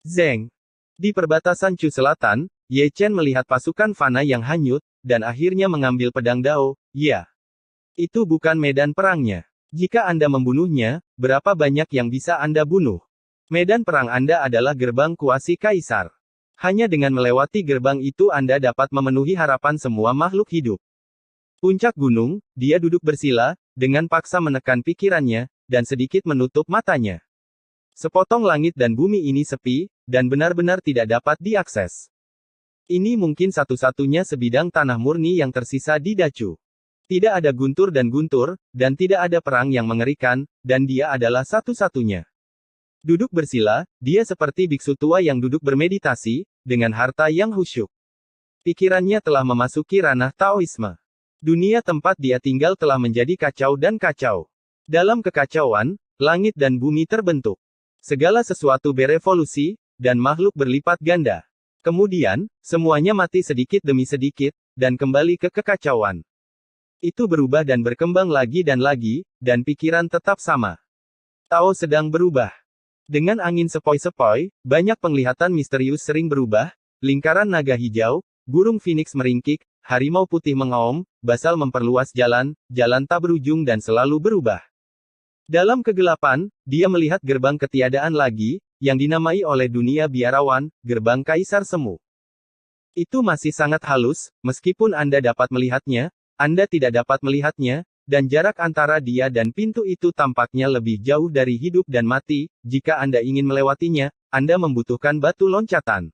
Zeng. Di perbatasan Chu Selatan, Ye Chen melihat pasukan Fana yang hanyut, dan akhirnya mengambil pedang Dao. Ya. Itu bukan medan perangnya. Jika Anda membunuhnya, berapa banyak yang bisa Anda bunuh? Medan perang Anda adalah gerbang kuasi Kaisar. Hanya dengan melewati gerbang itu Anda dapat memenuhi harapan semua makhluk hidup. Puncak gunung, dia duduk bersila, dengan paksa menekan pikirannya, dan sedikit menutup matanya. Sepotong langit dan bumi ini sepi, dan benar-benar tidak dapat diakses. Ini mungkin satu-satunya sebidang tanah murni yang tersisa di Dacu. Tidak ada guntur, dan tidak ada perang yang mengerikan, dan dia adalah satu-satunya. Duduk bersila, dia seperti biksu tua yang duduk bermeditasi, dengan harta yang khusyuk. Pikirannya telah memasuki ranah Taoisme. Dunia tempat dia tinggal telah menjadi kacau dan kacau. Dalam kekacauan, langit dan bumi terbentuk. Segala sesuatu berevolusi, dan makhluk berlipat ganda. Kemudian, semuanya mati sedikit demi sedikit, dan kembali ke kekacauan. Itu berubah dan berkembang lagi, dan pikiran tetap sama. Tao sedang berubah. Dengan angin sepoi-sepoi, banyak penglihatan misterius sering berubah, lingkaran naga hijau, burung phoenix meringkik, harimau putih mengaum, basal memperluas jalan, jalan tak berujung dan selalu berubah. Dalam kegelapan, dia melihat gerbang ketiadaan lagi, yang dinamai oleh dunia biarawan, gerbang Kaisar Semu. Itu masih sangat halus, meskipun Anda dapat melihatnya, Anda tidak dapat melihatnya, dan jarak antara dia dan pintu itu tampaknya lebih jauh dari hidup dan mati. Jika Anda ingin melewatinya, Anda membutuhkan batu loncatan.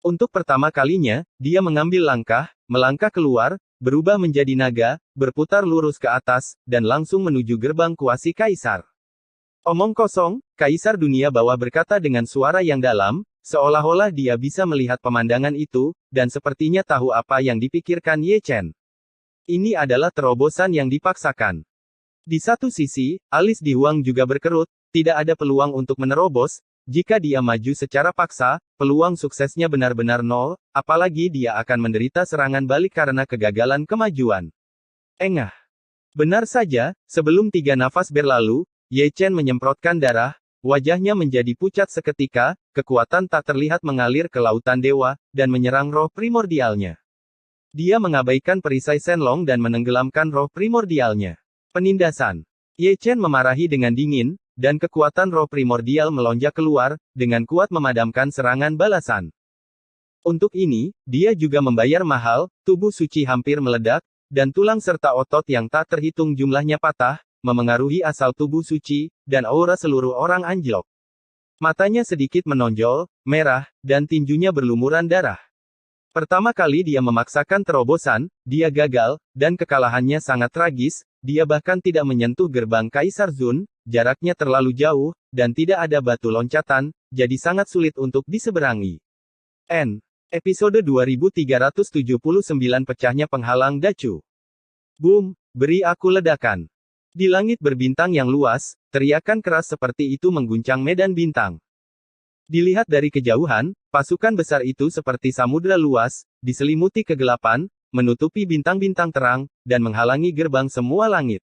Untuk pertama kalinya, dia mengambil langkah, melangkah keluar, berubah menjadi naga, berputar lurus ke atas, dan langsung menuju gerbang kuasi Kaisar. Omong kosong, Kaisar dunia bawah berkata dengan suara yang dalam, seolah-olah dia bisa melihat pemandangan itu, dan sepertinya tahu apa yang dipikirkan Ye Chen. Ini adalah terobosan yang dipaksakan. Di satu sisi, alis Di Huang juga berkerut, tidak ada peluang untuk menerobos. Jika dia maju secara paksa, peluang suksesnya benar-benar nol, apalagi dia akan menderita serangan balik karena kegagalan kemajuan. Engah. Benar saja, sebelum 3 nafas berlalu, Ye Chen menyemprotkan darah, wajahnya menjadi pucat seketika, kekuatan tak terlihat mengalir ke lautan dewa, dan menyerang roh primordialnya. Dia mengabaikan perisai Shenlong dan menenggelamkan roh primordialnya. Penindasan. Ye Chen memarahi dengan dingin, dan kekuatan roh primordial melonjak keluar, dengan kuat memadamkan serangan balasan. Untuk ini, dia juga membayar mahal, tubuh suci hampir meledak, dan tulang serta otot yang tak terhitung jumlahnya patah, memengaruhi asal tubuh suci, dan aura seluruh orang anjlok. Matanya sedikit menonjol, merah, dan tinjunya berlumuran darah. Pertama kali dia memaksakan terobosan, dia gagal, dan kekalahannya sangat tragis, dia bahkan tidak menyentuh gerbang Kaisar Zun, jaraknya terlalu jauh, dan tidak ada batu loncatan, jadi sangat sulit untuk diseberangi. Episode 2379 Pecahnya Penghalang Dacu. Boom, beri aku ledakan. Di langit berbintang yang luas, teriakan keras seperti itu mengguncang medan bintang. Dilihat dari kejauhan, pasukan besar itu seperti samudera luas, diselimuti kegelapan, menutupi bintang-bintang terang, dan menghalangi gerbang semua langit.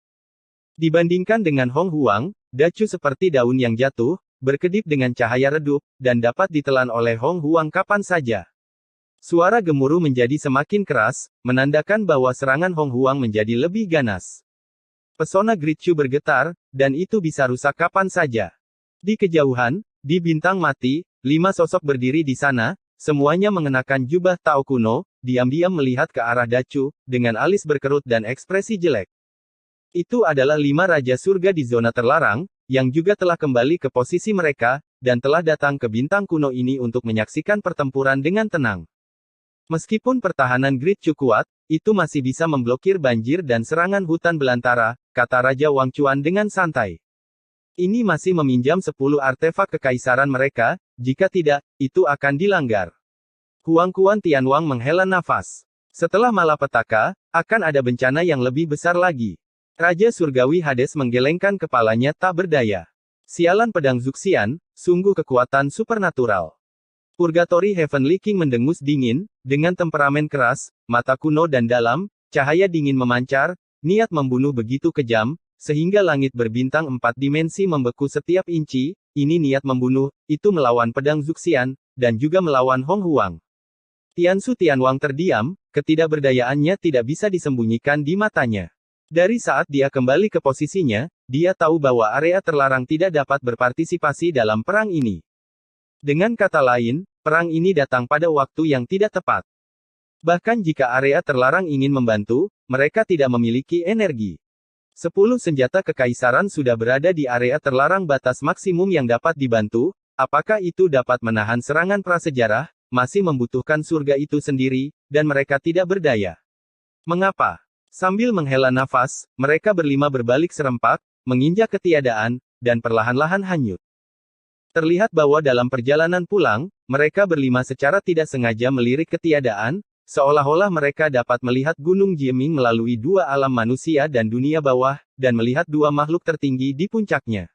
Dibandingkan dengan Hong Huang, Dacu seperti daun yang jatuh, berkedip dengan cahaya redup, dan dapat ditelan oleh Hong Huang kapan saja. Suara gemuruh menjadi semakin keras, menandakan bahwa serangan Hong Huang menjadi lebih ganas. Pesona Great Chu bergetar, dan itu bisa rusak kapan saja. Di kejauhan, di bintang mati, 5 sosok berdiri di sana, semuanya mengenakan jubah Tao kuno, diam-diam melihat ke arah Dacu, dengan alis berkerut dan ekspresi jelek. Itu adalah 5 Raja Surga di zona terlarang, yang juga telah kembali ke posisi mereka, dan telah datang ke bintang kuno ini untuk menyaksikan pertempuran dengan tenang. Meskipun pertahanan Great Chu kuat, itu masih bisa memblokir banjir dan serangan hutan belantara, kata Raja Wang Chuan dengan santai. Ini masih meminjam 10 artefak kekaisaran mereka, jika tidak, itu akan dilanggar. Huang Kuan Tianwang menghela nafas. Setelah malapetaka, akan ada bencana yang lebih besar lagi. Raja Surgawi Hades menggelengkan kepalanya tak berdaya. Sialan pedang Zuxian, sungguh kekuatan supernatural. Purgatory Heavenly King mendengus dingin, dengan temperamen keras, mata kuno dan dalam, cahaya dingin memancar, niat membunuh begitu kejam, sehingga langit berbintang 4 dimensi membeku setiap inci, ini niat membunuh, itu melawan pedang Zuxian, dan juga melawan Hong Huang. Tiansu Tianwang terdiam, ketidakberdayaannya tidak bisa disembunyikan di matanya. Dari saat dia kembali ke posisinya, dia tahu bahwa area terlarang tidak dapat berpartisipasi dalam perang ini. Dengan kata lain, perang ini datang pada waktu yang tidak tepat. Bahkan jika area terlarang ingin membantu, mereka tidak memiliki energi. 10 senjata kekaisaran sudah berada di area terlarang batas maksimum yang dapat dibantu, apakah itu dapat menahan serangan prasejarah, masih membutuhkan surga itu sendiri, dan mereka tidak berdaya. Mengapa? Sambil menghela nafas, mereka berlima berbalik serempak, menginjak ketiadaan, dan perlahan-lahan hanyut. Terlihat bahwa dalam perjalanan pulang, mereka berlima secara tidak sengaja melirik ketiadaan, seolah-olah mereka dapat melihat Gunung Jieming melalui dua alam manusia dan dunia bawah, dan melihat dua makhluk tertinggi di puncaknya.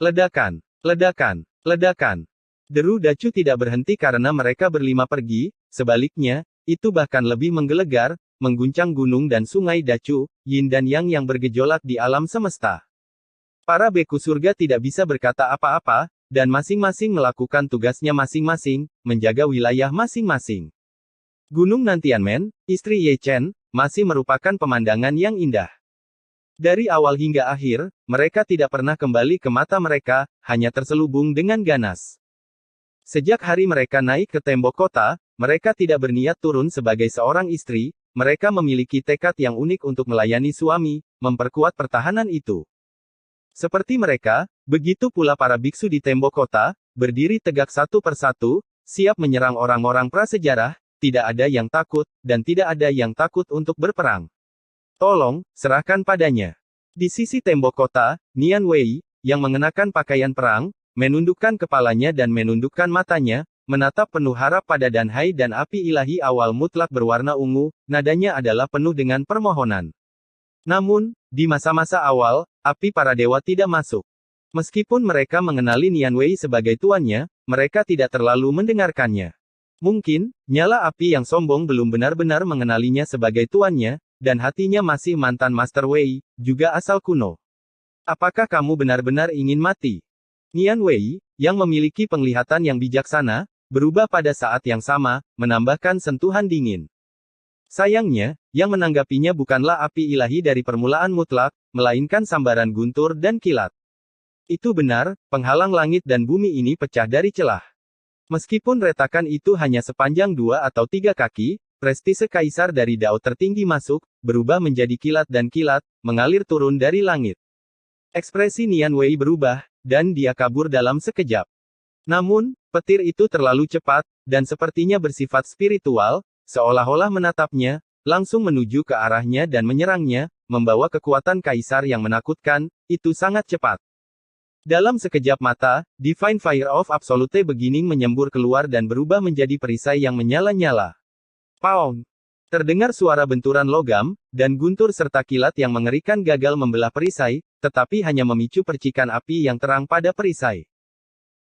Ledakan, ledakan, ledakan. Deru Dacu tidak berhenti karena mereka berlima pergi, sebaliknya, itu bahkan lebih menggelegar, mengguncang gunung dan sungai Dacu, Yin dan Yang yang bergejolak di alam semesta. Para beku surga tidak bisa berkata apa-apa, dan masing-masing melakukan tugasnya masing-masing, menjaga wilayah masing-masing. Gunung Nantianmen, istri Ye Chen, masih merupakan pemandangan yang indah. Dari awal hingga akhir, mereka tidak pernah kembali ke mata mereka, hanya terselubung dengan ganas. Sejak hari mereka naik ke tembok kota, mereka tidak berniat turun sebagai seorang istri, mereka memiliki tekad yang unik untuk melayani suami, memperkuat pertahanan itu. Seperti mereka, begitu pula para biksu di tembok kota, berdiri tegak satu persatu, siap menyerang orang-orang prasejarah, tidak ada yang takut, dan tidak ada yang takut untuk berperang. Tolong, serahkan padanya. Di sisi tembok kota, Nian Wei, yang mengenakan pakaian perang, menundukkan kepalanya dan menundukkan matanya, menatap penuh harap pada Danhai dan api ilahi awal mutlak berwarna ungu, nadanya adalah penuh dengan permohonan. Namun, di masa-masa awal, api para dewa tidak masuk. Meskipun mereka mengenali Nian Wei sebagai tuannya, mereka tidak terlalu mendengarkannya. Mungkin, nyala api yang sombong belum benar-benar mengenalinya sebagai tuannya, dan hatinya masih mantan Master Wei, juga asal kuno. Apakah kamu benar-benar ingin mati? Nian Wei, yang memiliki penglihatan yang bijaksana, berubah pada saat yang sama, menambahkan sentuhan dingin. Sayangnya, yang menanggapinya bukanlah api ilahi dari permulaan mutlak, melainkan sambaran guntur dan kilat. Itu benar, penghalang langit dan bumi ini pecah dari celah. Meskipun retakan itu hanya sepanjang 2 atau 3 kaki, prestise kaisar dari Dao tertinggi masuk, berubah menjadi kilat dan kilat, mengalir turun dari langit. Ekspresi Nian Wei berubah, dan dia kabur dalam sekejap. Namun, petir itu terlalu cepat, dan sepertinya bersifat spiritual, seolah-olah menatapnya, langsung menuju ke arahnya dan menyerangnya, membawa kekuatan kaisar yang menakutkan, itu sangat cepat. Dalam sekejap mata, Divine Fire of Absolute Beginning menyembur keluar dan berubah menjadi perisai yang menyala-nyala. Paung! Terdengar suara benturan logam, dan guntur serta kilat yang mengerikan gagal membelah perisai, tetapi hanya memicu percikan api yang terang pada perisai.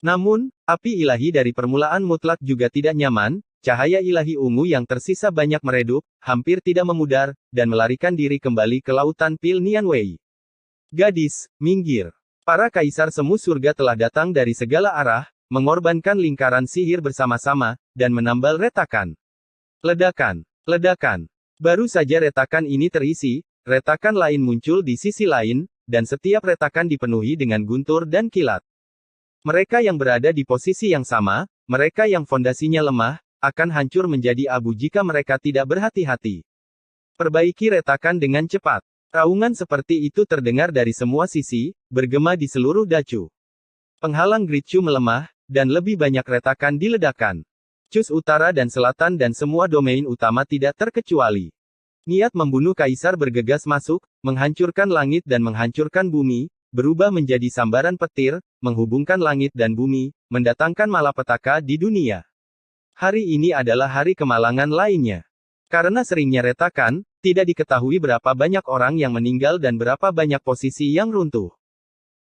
Namun, api ilahi dari permulaan mutlak juga tidak nyaman, cahaya ilahi ungu yang tersisa banyak meredup, hampir tidak memudar, dan melarikan diri kembali ke lautan pil Nian Wei. Gadis, minggir. Para kaisar semu surga telah datang dari segala arah, mengorbankan lingkaran sihir bersama-sama, dan menambal retakan. Ledakan. Ledakan. Baru saja retakan ini terisi, retakan lain muncul di sisi lain, dan setiap retakan dipenuhi dengan guntur dan kilat. Mereka yang berada di posisi yang sama, mereka yang fondasinya lemah, akan hancur menjadi abu jika mereka tidak berhati-hati. Perbaiki retakan dengan cepat. Raungan seperti itu terdengar dari semua sisi, bergema di seluruh Dacu. Penghalang Gritchu melemah, dan lebih banyak retakan diledakkan. Cus utara dan selatan dan semua domain utama tidak terkecuali. Niat membunuh kaisar bergegas masuk, menghancurkan langit dan menghancurkan bumi, berubah menjadi sambaran petir, menghubungkan langit dan bumi, mendatangkan malapetaka di dunia. Hari ini adalah hari kemalangan lainnya. Karena seringnya retakan, tidak diketahui berapa banyak orang yang meninggal dan berapa banyak posisi yang runtuh.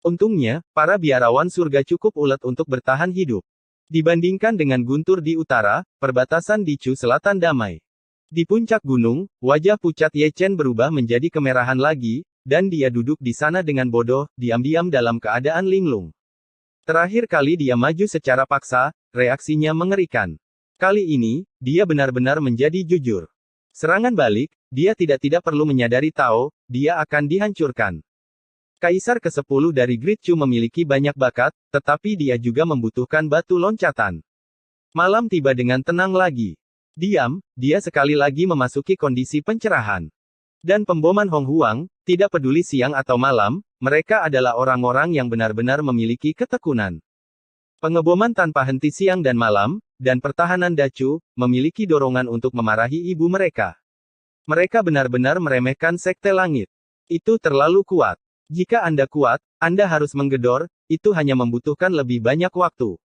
Untungnya, para biarawan surga cukup ulet untuk bertahan hidup. Dibandingkan dengan guntur di utara, perbatasan di Chu Selatan damai. Di puncak gunung, wajah pucat Ye Chen berubah menjadi kemerahan lagi, dan dia duduk di sana dengan bodoh, diam-diam dalam keadaan linglung. Terakhir kali dia maju secara paksa, reaksinya mengerikan. Kali ini, dia benar-benar menjadi jujur. Serangan balik, dia tidak perlu menyadari Tao, dia akan dihancurkan. Kaisar ke-10 dari Great Chu memiliki banyak bakat, tetapi dia juga membutuhkan batu loncatan. Malam tiba dengan tenang lagi. Diam, dia sekali lagi memasuki kondisi pencerahan. Dan pemboman Hong Huang, tidak peduli siang atau malam, mereka adalah orang-orang yang benar-benar memiliki ketekunan. Pengeboman tanpa henti siang dan malam, dan pertahanan Dacu, memiliki dorongan untuk memarahi ibu mereka. Mereka benar-benar meremehkan Sekte Langit. Itu terlalu kuat. Jika Anda kuat, Anda harus menggedor, itu hanya membutuhkan lebih banyak waktu.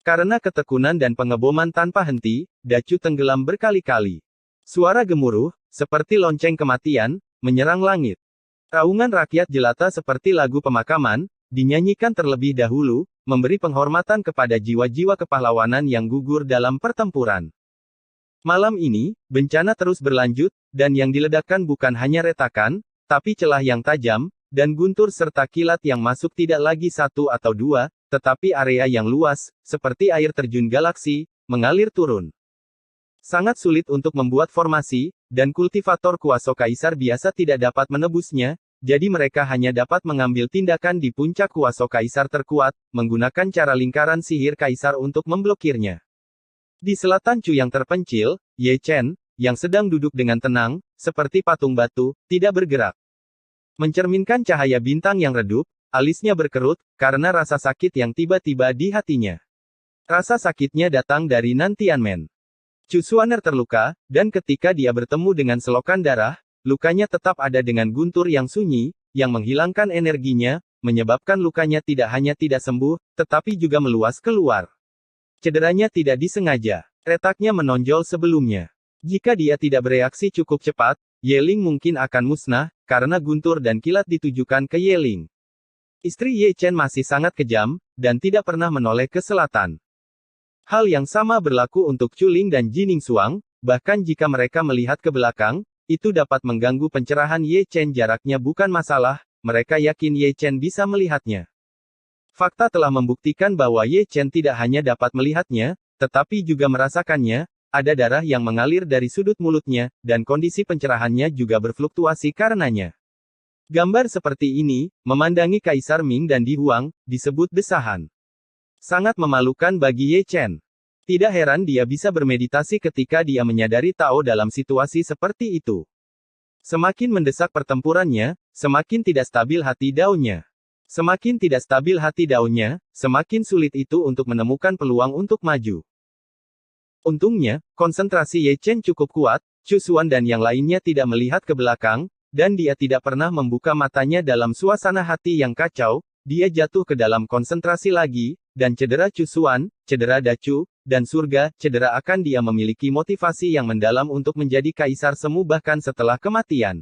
Karena ketekunan dan pengeboman tanpa henti, Dacu tenggelam berkali-kali. Suara gemuruh, seperti lonceng kematian, menyerang langit. Raungan rakyat jelata seperti lagu pemakaman, dinyanyikan terlebih dahulu, memberi penghormatan kepada jiwa-jiwa kepahlawanan yang gugur dalam pertempuran. Malam ini, bencana terus berlanjut, dan yang diledakkan bukan hanya retakan, tapi celah yang tajam, dan guntur serta kilat yang masuk tidak lagi satu atau dua, tetapi area yang luas, seperti air terjun galaksi, mengalir turun. Sangat sulit untuk membuat formasi, dan kultivator kuasa kaisar biasa tidak dapat menebusnya, jadi mereka hanya dapat mengambil tindakan di puncak kuasa kaisar terkuat, menggunakan cara lingkaran sihir kaisar untuk memblokirnya. Di selatan Chu yang terpencil, Ye Chen, yang sedang duduk dengan tenang, seperti patung batu, tidak bergerak. Mencerminkan cahaya bintang yang redup, alisnya berkerut, karena rasa sakit yang tiba-tiba di hatinya. Rasa sakitnya datang dari Nan Tianmen. Chu Xuaner terluka, dan ketika dia bertemu dengan selokan darah, lukanya tetap ada dengan guntur yang sunyi, yang menghilangkan energinya, menyebabkan lukanya tidak hanya tidak sembuh, tetapi juga meluas keluar. Cederanya tidak disengaja. Retaknya menonjol sebelumnya. Jika dia tidak bereaksi cukup cepat, Ye Ling mungkin akan musnah, karena guntur dan kilat ditujukan ke Ye Ling. Istri Ye Chen masih sangat kejam, dan tidak pernah menoleh ke selatan. Hal yang sama berlaku untuk Chu Ling dan Jining Xuang, bahkan jika mereka melihat ke belakang, itu dapat mengganggu pencerahan Ye Chen. Jaraknya bukan masalah, mereka yakin Ye Chen bisa melihatnya. Fakta telah membuktikan bahwa Ye Chen tidak hanya dapat melihatnya, tetapi juga merasakannya, ada darah yang mengalir dari sudut mulutnya, dan kondisi pencerahannya juga berfluktuasi karenanya. Gambar seperti ini, memandangi Kaisar Ming dan Di Huang, disebut desahan. Sangat memalukan bagi Ye Chen. Tidak heran dia bisa bermeditasi ketika dia menyadari Tao dalam situasi seperti itu. Semakin mendesak pertempurannya, semakin tidak stabil hati daunnya. Semakin tidak stabil hati daunnya, semakin sulit itu untuk menemukan peluang untuk maju. Untungnya, konsentrasi Ye Chen cukup kuat, Chu Xuan dan yang lainnya tidak melihat ke belakang, dan dia tidak pernah membuka matanya dalam suasana hati yang kacau, dia jatuh ke dalam konsentrasi lagi, dan cedera Chu Xuan, cedera Dacu, dan surga, cedera akan dia memiliki motivasi yang mendalam untuk menjadi kaisar semu bahkan setelah kematian.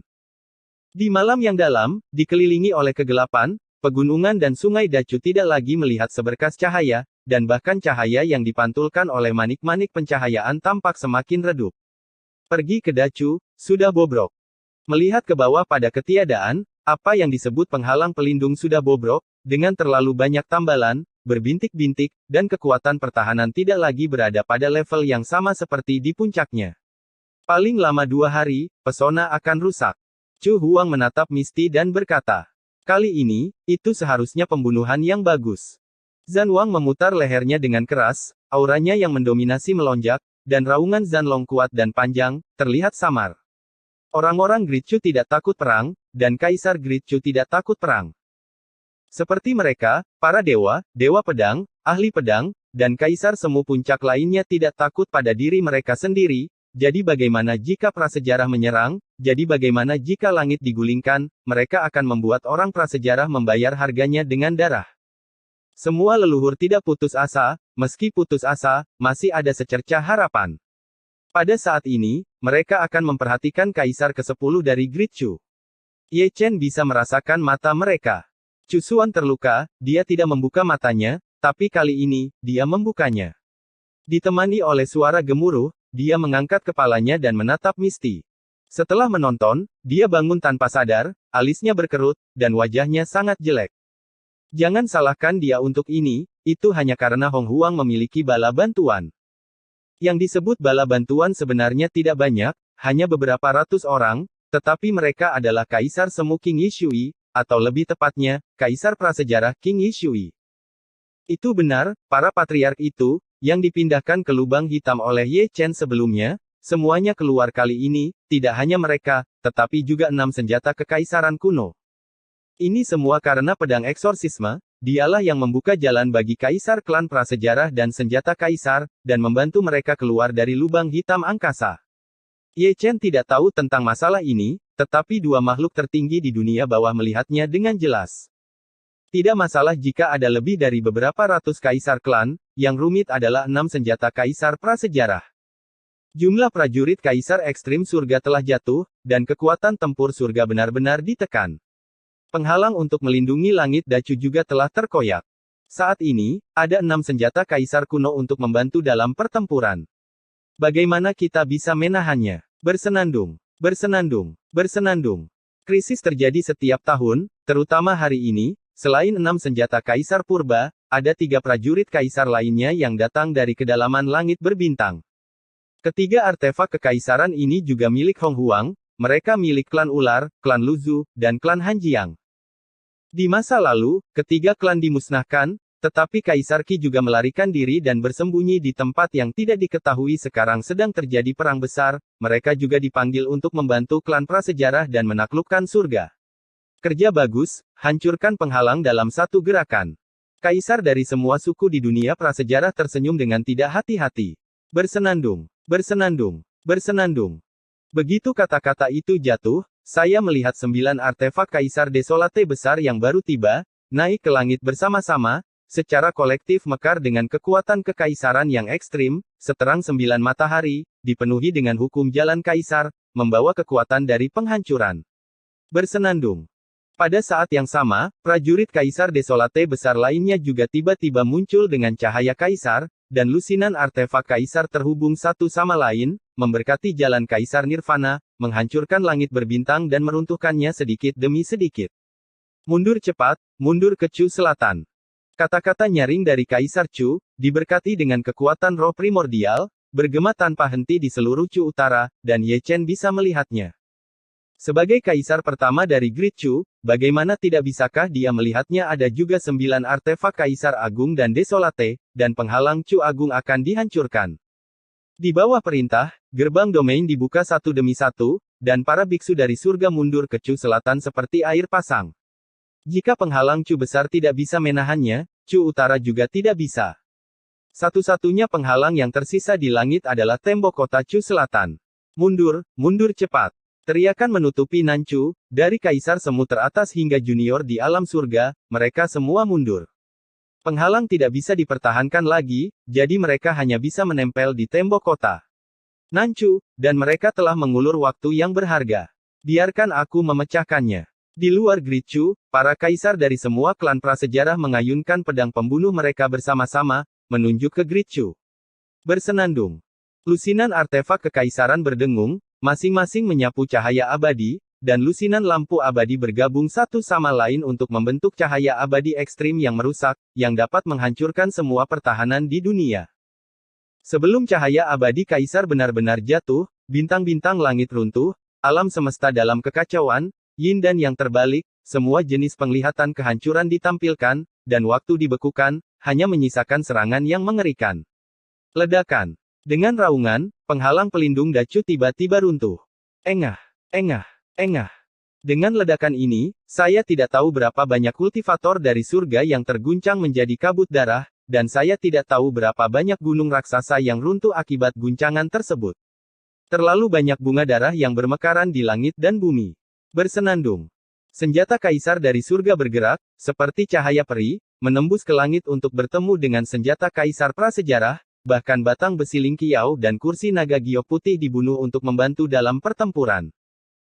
Di malam yang dalam, dikelilingi oleh kegelapan, pegunungan dan sungai Dacu tidak lagi melihat seberkas cahaya, dan bahkan cahaya yang dipantulkan oleh manik-manik pencahayaan tampak semakin redup. Pergi ke Dacu, sudah bobrok. Melihat ke bawah pada ketiadaan, apa yang disebut penghalang pelindung sudah bobrok, dengan terlalu banyak tambalan, berbintik-bintik, dan kekuatan pertahanan tidak lagi berada pada level yang sama seperti di puncaknya. Paling lama 2 hari, pesona akan rusak. Chu Huang menatap Misty dan berkata, kali ini, itu seharusnya pembunuhan yang bagus. Zan Wang memutar lehernya dengan keras, auranya yang mendominasi melonjak, dan raungan Zan Long kuat dan panjang, terlihat samar. Orang-orang Great Chu tidak takut perang, dan Kaisar Great Chu tidak takut perang. Seperti mereka, para dewa, dewa pedang, ahli pedang, dan kaisar semu puncak lainnya tidak takut pada diri mereka sendiri, jadi bagaimana jika prasejarah menyerang, jadi bagaimana jika langit digulingkan, mereka akan membuat orang prasejarah membayar harganya dengan darah. Semua leluhur tidak putus asa, meski putus asa, masih ada secercah harapan. Pada saat ini, mereka akan memperhatikan Kaisar ke-10 dari Great Chu. Ye Chen bisa merasakan mata mereka. Chu Xuan terluka, dia tidak membuka matanya, tapi kali ini, dia membukanya. Ditemani oleh suara gemuruh, dia mengangkat kepalanya dan menatap Misty. Setelah menonton, dia bangun tanpa sadar, alisnya berkerut, dan wajahnya sangat jelek. Jangan salahkan dia untuk ini, itu hanya karena Hong Huang memiliki bala bantuan. Yang disebut bala bantuan sebenarnya tidak banyak, hanya beberapa ratus orang, tetapi mereka adalah Kaisar Semu King Yishui, atau lebih tepatnya, Kaisar Prasejarah King Yishui. Itu benar, para patriark itu, yang dipindahkan ke lubang hitam oleh Ye Chen sebelumnya, semuanya keluar kali ini, tidak hanya mereka, tetapi juga 6 senjata kekaisaran kuno. Ini semua karena pedang eksorsisme, dialah yang membuka jalan bagi kaisar klan prasejarah dan senjata kaisar, dan membantu mereka keluar dari lubang hitam angkasa. Ye Chen tidak tahu tentang masalah ini, tetapi dua makhluk tertinggi di dunia bawah melihatnya dengan jelas. Tidak masalah jika ada lebih dari beberapa ratus kaisar klan, yang rumit adalah 6 senjata kaisar prasejarah. Jumlah prajurit kaisar ekstrim surga telah jatuh, dan kekuatan tempur surga benar-benar ditekan. Penghalang untuk melindungi langit Dacu juga telah terkoyak. Saat ini, ada 6 senjata kaisar kuno untuk membantu dalam pertempuran. Bagaimana kita bisa menahannya? Bersenandung, bersenandung, bersenandung. Krisis terjadi setiap tahun, terutama hari ini, selain 6 senjata kaisar purba, ada 3 prajurit kaisar lainnya yang datang dari kedalaman langit berbintang. Ketiga artefak kekaisaran ini juga milik Hong Huang, mereka milik klan Ular, klan Luzu, dan klan Hanjiang. Di masa lalu, ketiga klan dimusnahkan, tetapi Kaisar Qi juga melarikan diri dan bersembunyi di tempat yang tidak diketahui. Sekarang sedang terjadi perang besar, mereka juga dipanggil untuk membantu klan prasejarah dan menaklukkan surga. Kerja bagus, hancurkan penghalang dalam satu gerakan. Kaisar dari semua suku di dunia prasejarah tersenyum dengan tidak hati-hati. Bersenandung. Bersenandung, bersenandung. Begitu kata-kata itu jatuh, saya melihat 9 artefak Kaisar Desolate besar yang baru tiba, naik ke langit bersama-sama, secara kolektif mekar dengan kekuatan kekaisaran yang ekstrim, seterang 9 matahari, dipenuhi dengan hukum jalan Kaisar, membawa kekuatan dari penghancuran. Bersenandung. Pada saat yang sama, prajurit Kaisar Desolate besar lainnya juga tiba-tiba muncul dengan cahaya Kaisar, dan lusinan artefak Kaisar terhubung satu sama lain, memberkati jalan Kaisar Nirvana, menghancurkan langit berbintang dan meruntuhkannya sedikit demi sedikit. Mundur cepat, mundur ke Chu Selatan. Kata-kata nyaring dari Kaisar Chu, diberkati dengan kekuatan roh primordial, bergema tanpa henti di seluruh Chu Utara, dan Ye Chen bisa melihatnya. Sebagai kaisar pertama dari Great Chu, bagaimana tidak bisakah dia melihatnya? Ada juga 9 artefak Kaisar Agung dan Desolate, dan penghalang Chu Agung akan dihancurkan. Di bawah perintah, gerbang domain dibuka satu demi satu, dan para biksu dari surga mundur ke Chu Selatan seperti air pasang. Jika penghalang Chu besar tidak bisa menahannya, Chu Utara juga tidak bisa. Satu-satunya penghalang yang tersisa di langit adalah tembok kota Chu Selatan. Mundur, mundur cepat. Teriakan menutupi Nanchu, dari Kaisar Semu teratas hingga junior di alam surga, mereka semua mundur. Penghalang tidak bisa dipertahankan lagi, jadi mereka hanya bisa menempel di tembok kota Nanchu, dan mereka telah mengulur waktu yang berharga. Biarkan aku memecahkannya. Di luar Great Chu, para kaisar dari semua klan prasejarah mengayunkan pedang pembunuh mereka bersama-sama, menunjuk ke Great Chu. Bersenandung. Lusinan artefak kekaisaran berdengung, masing-masing menyapu cahaya abadi, dan lusinan lampu abadi bergabung satu sama lain untuk membentuk cahaya abadi ekstrim yang merusak, yang dapat menghancurkan semua pertahanan di dunia. Sebelum cahaya abadi kaisar benar-benar jatuh, bintang-bintang langit runtuh, alam semesta dalam kekacauan, yin dan yang terbalik, semua jenis penglihatan kehancuran ditampilkan, dan waktu dibekukan, hanya menyisakan serangan yang mengerikan. Ledakan. Dengan raungan, penghalang pelindung Dacu tiba-tiba runtuh. Engah, engah, engah. Dengan ledakan ini, saya tidak tahu berapa banyak kultivator dari surga yang terguncang menjadi kabut darah, dan saya tidak tahu berapa banyak gunung raksasa yang runtuh akibat guncangan tersebut. Terlalu banyak bunga darah yang bermekaran di langit dan bumi. Bersenandung. Senjata kaisar dari surga bergerak, seperti cahaya peri, menembus ke langit untuk bertemu dengan senjata kaisar prasejarah, bahkan batang besi Lingqiao dan kursi naga giok putih dibunuh untuk membantu dalam pertempuran.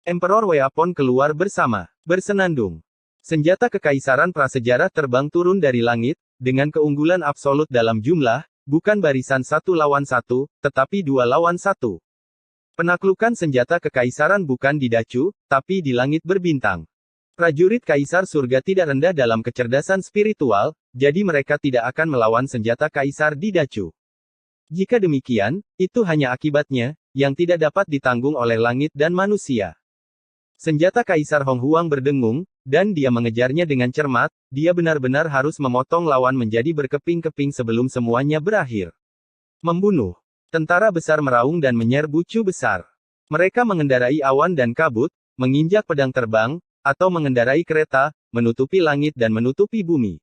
Emperor Weapon keluar bersama. Bersenandung. Senjata kekaisaran prasejarah terbang turun dari langit, dengan keunggulan absolut dalam jumlah, bukan barisan satu lawan satu, tetapi dua lawan satu. Penaklukan senjata kekaisaran bukan di Dacu, tapi di langit berbintang. Prajurit Kaisar Surga tidak rendah dalam kecerdasan spiritual, jadi mereka tidak akan melawan senjata Kaisar di Dacu. Jika demikian, itu hanya akibatnya, yang tidak dapat ditanggung oleh langit dan manusia. Senjata Kaisar Hong Huang berdengung, dan dia mengejarnya dengan cermat, dia benar-benar harus memotong lawan menjadi berkeping-keping sebelum semuanya berakhir. Membunuh. Tentara besar meraung dan menyerbu Chu besar. Mereka mengendarai awan dan kabut, menginjak pedang terbang, atau mengendarai kereta, menutupi langit dan menutupi bumi.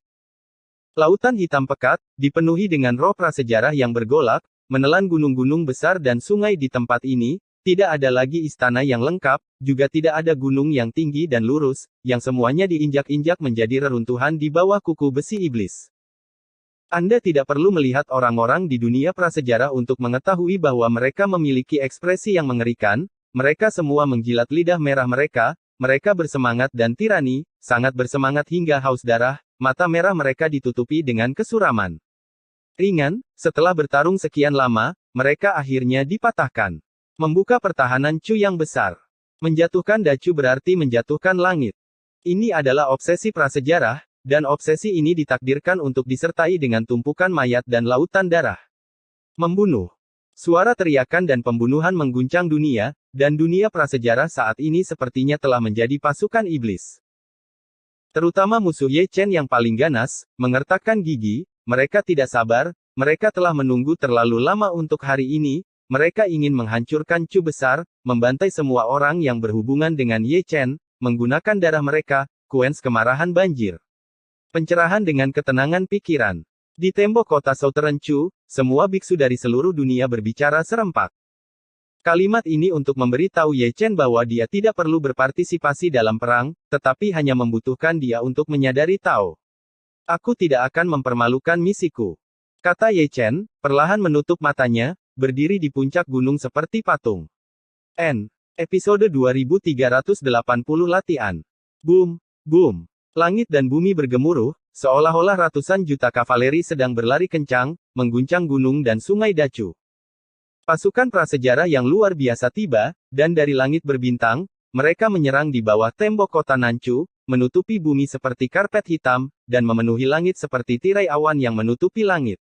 Lautan hitam pekat, dipenuhi dengan roh prasejarah yang bergolak, menelan gunung-gunung besar dan sungai di tempat ini, tidak ada lagi istana yang lengkap, juga tidak ada gunung yang tinggi dan lurus, yang semuanya diinjak-injak menjadi reruntuhan di bawah kuku besi iblis. Anda tidak perlu melihat orang-orang di dunia prasejarah untuk mengetahui bahwa mereka memiliki ekspresi yang mengerikan, mereka semua menjilat lidah merah mereka bersemangat dan tirani, sangat bersemangat hingga haus darah, mata merah mereka ditutupi dengan kesuraman. Ringan, setelah bertarung sekian lama, mereka akhirnya dipatahkan. Membuka pertahanan Chu yang besar. Menjatuhkan Dacu berarti menjatuhkan langit. Ini adalah obsesi prasejarah, dan obsesi ini ditakdirkan untuk disertai dengan tumpukan mayat dan lautan darah. Membunuh. Suara teriakan dan pembunuhan mengguncang dunia, dan dunia prasejarah saat ini sepertinya telah menjadi pasukan iblis. Terutama musuh Ye Chen yang paling ganas, mengertakkan gigi, mereka tidak sabar, mereka telah menunggu terlalu lama untuk hari ini, mereka ingin menghancurkan Chu besar, membantai semua orang yang berhubungan dengan Ye Chen, menggunakan darah mereka, kuens kemarahan banjir. Pencerahan dengan ketenangan pikiran. Di tembok kota Southern Chu, semua biksu dari seluruh dunia berbicara serempak. Kalimat ini untuk memberitahu Ye Chen bahwa dia tidak perlu berpartisipasi dalam perang, tetapi hanya membutuhkan dia untuk menyadari Tao. Aku tidak akan mempermalukan misiku. Kata Ye Chen, perlahan menutup matanya, berdiri di puncak gunung seperti patung. Episode 2380 Latihan. Boom, boom. Langit dan bumi bergemuruh, seolah-olah ratusan juta kavaleri sedang berlari kencang, mengguncang gunung dan sungai Dacu. Pasukan prasejarah yang luar biasa tiba, dan dari langit berbintang, mereka menyerang di bawah tembok kota Nanchu, menutupi bumi seperti karpet hitam, dan memenuhi langit seperti tirai awan yang menutupi langit.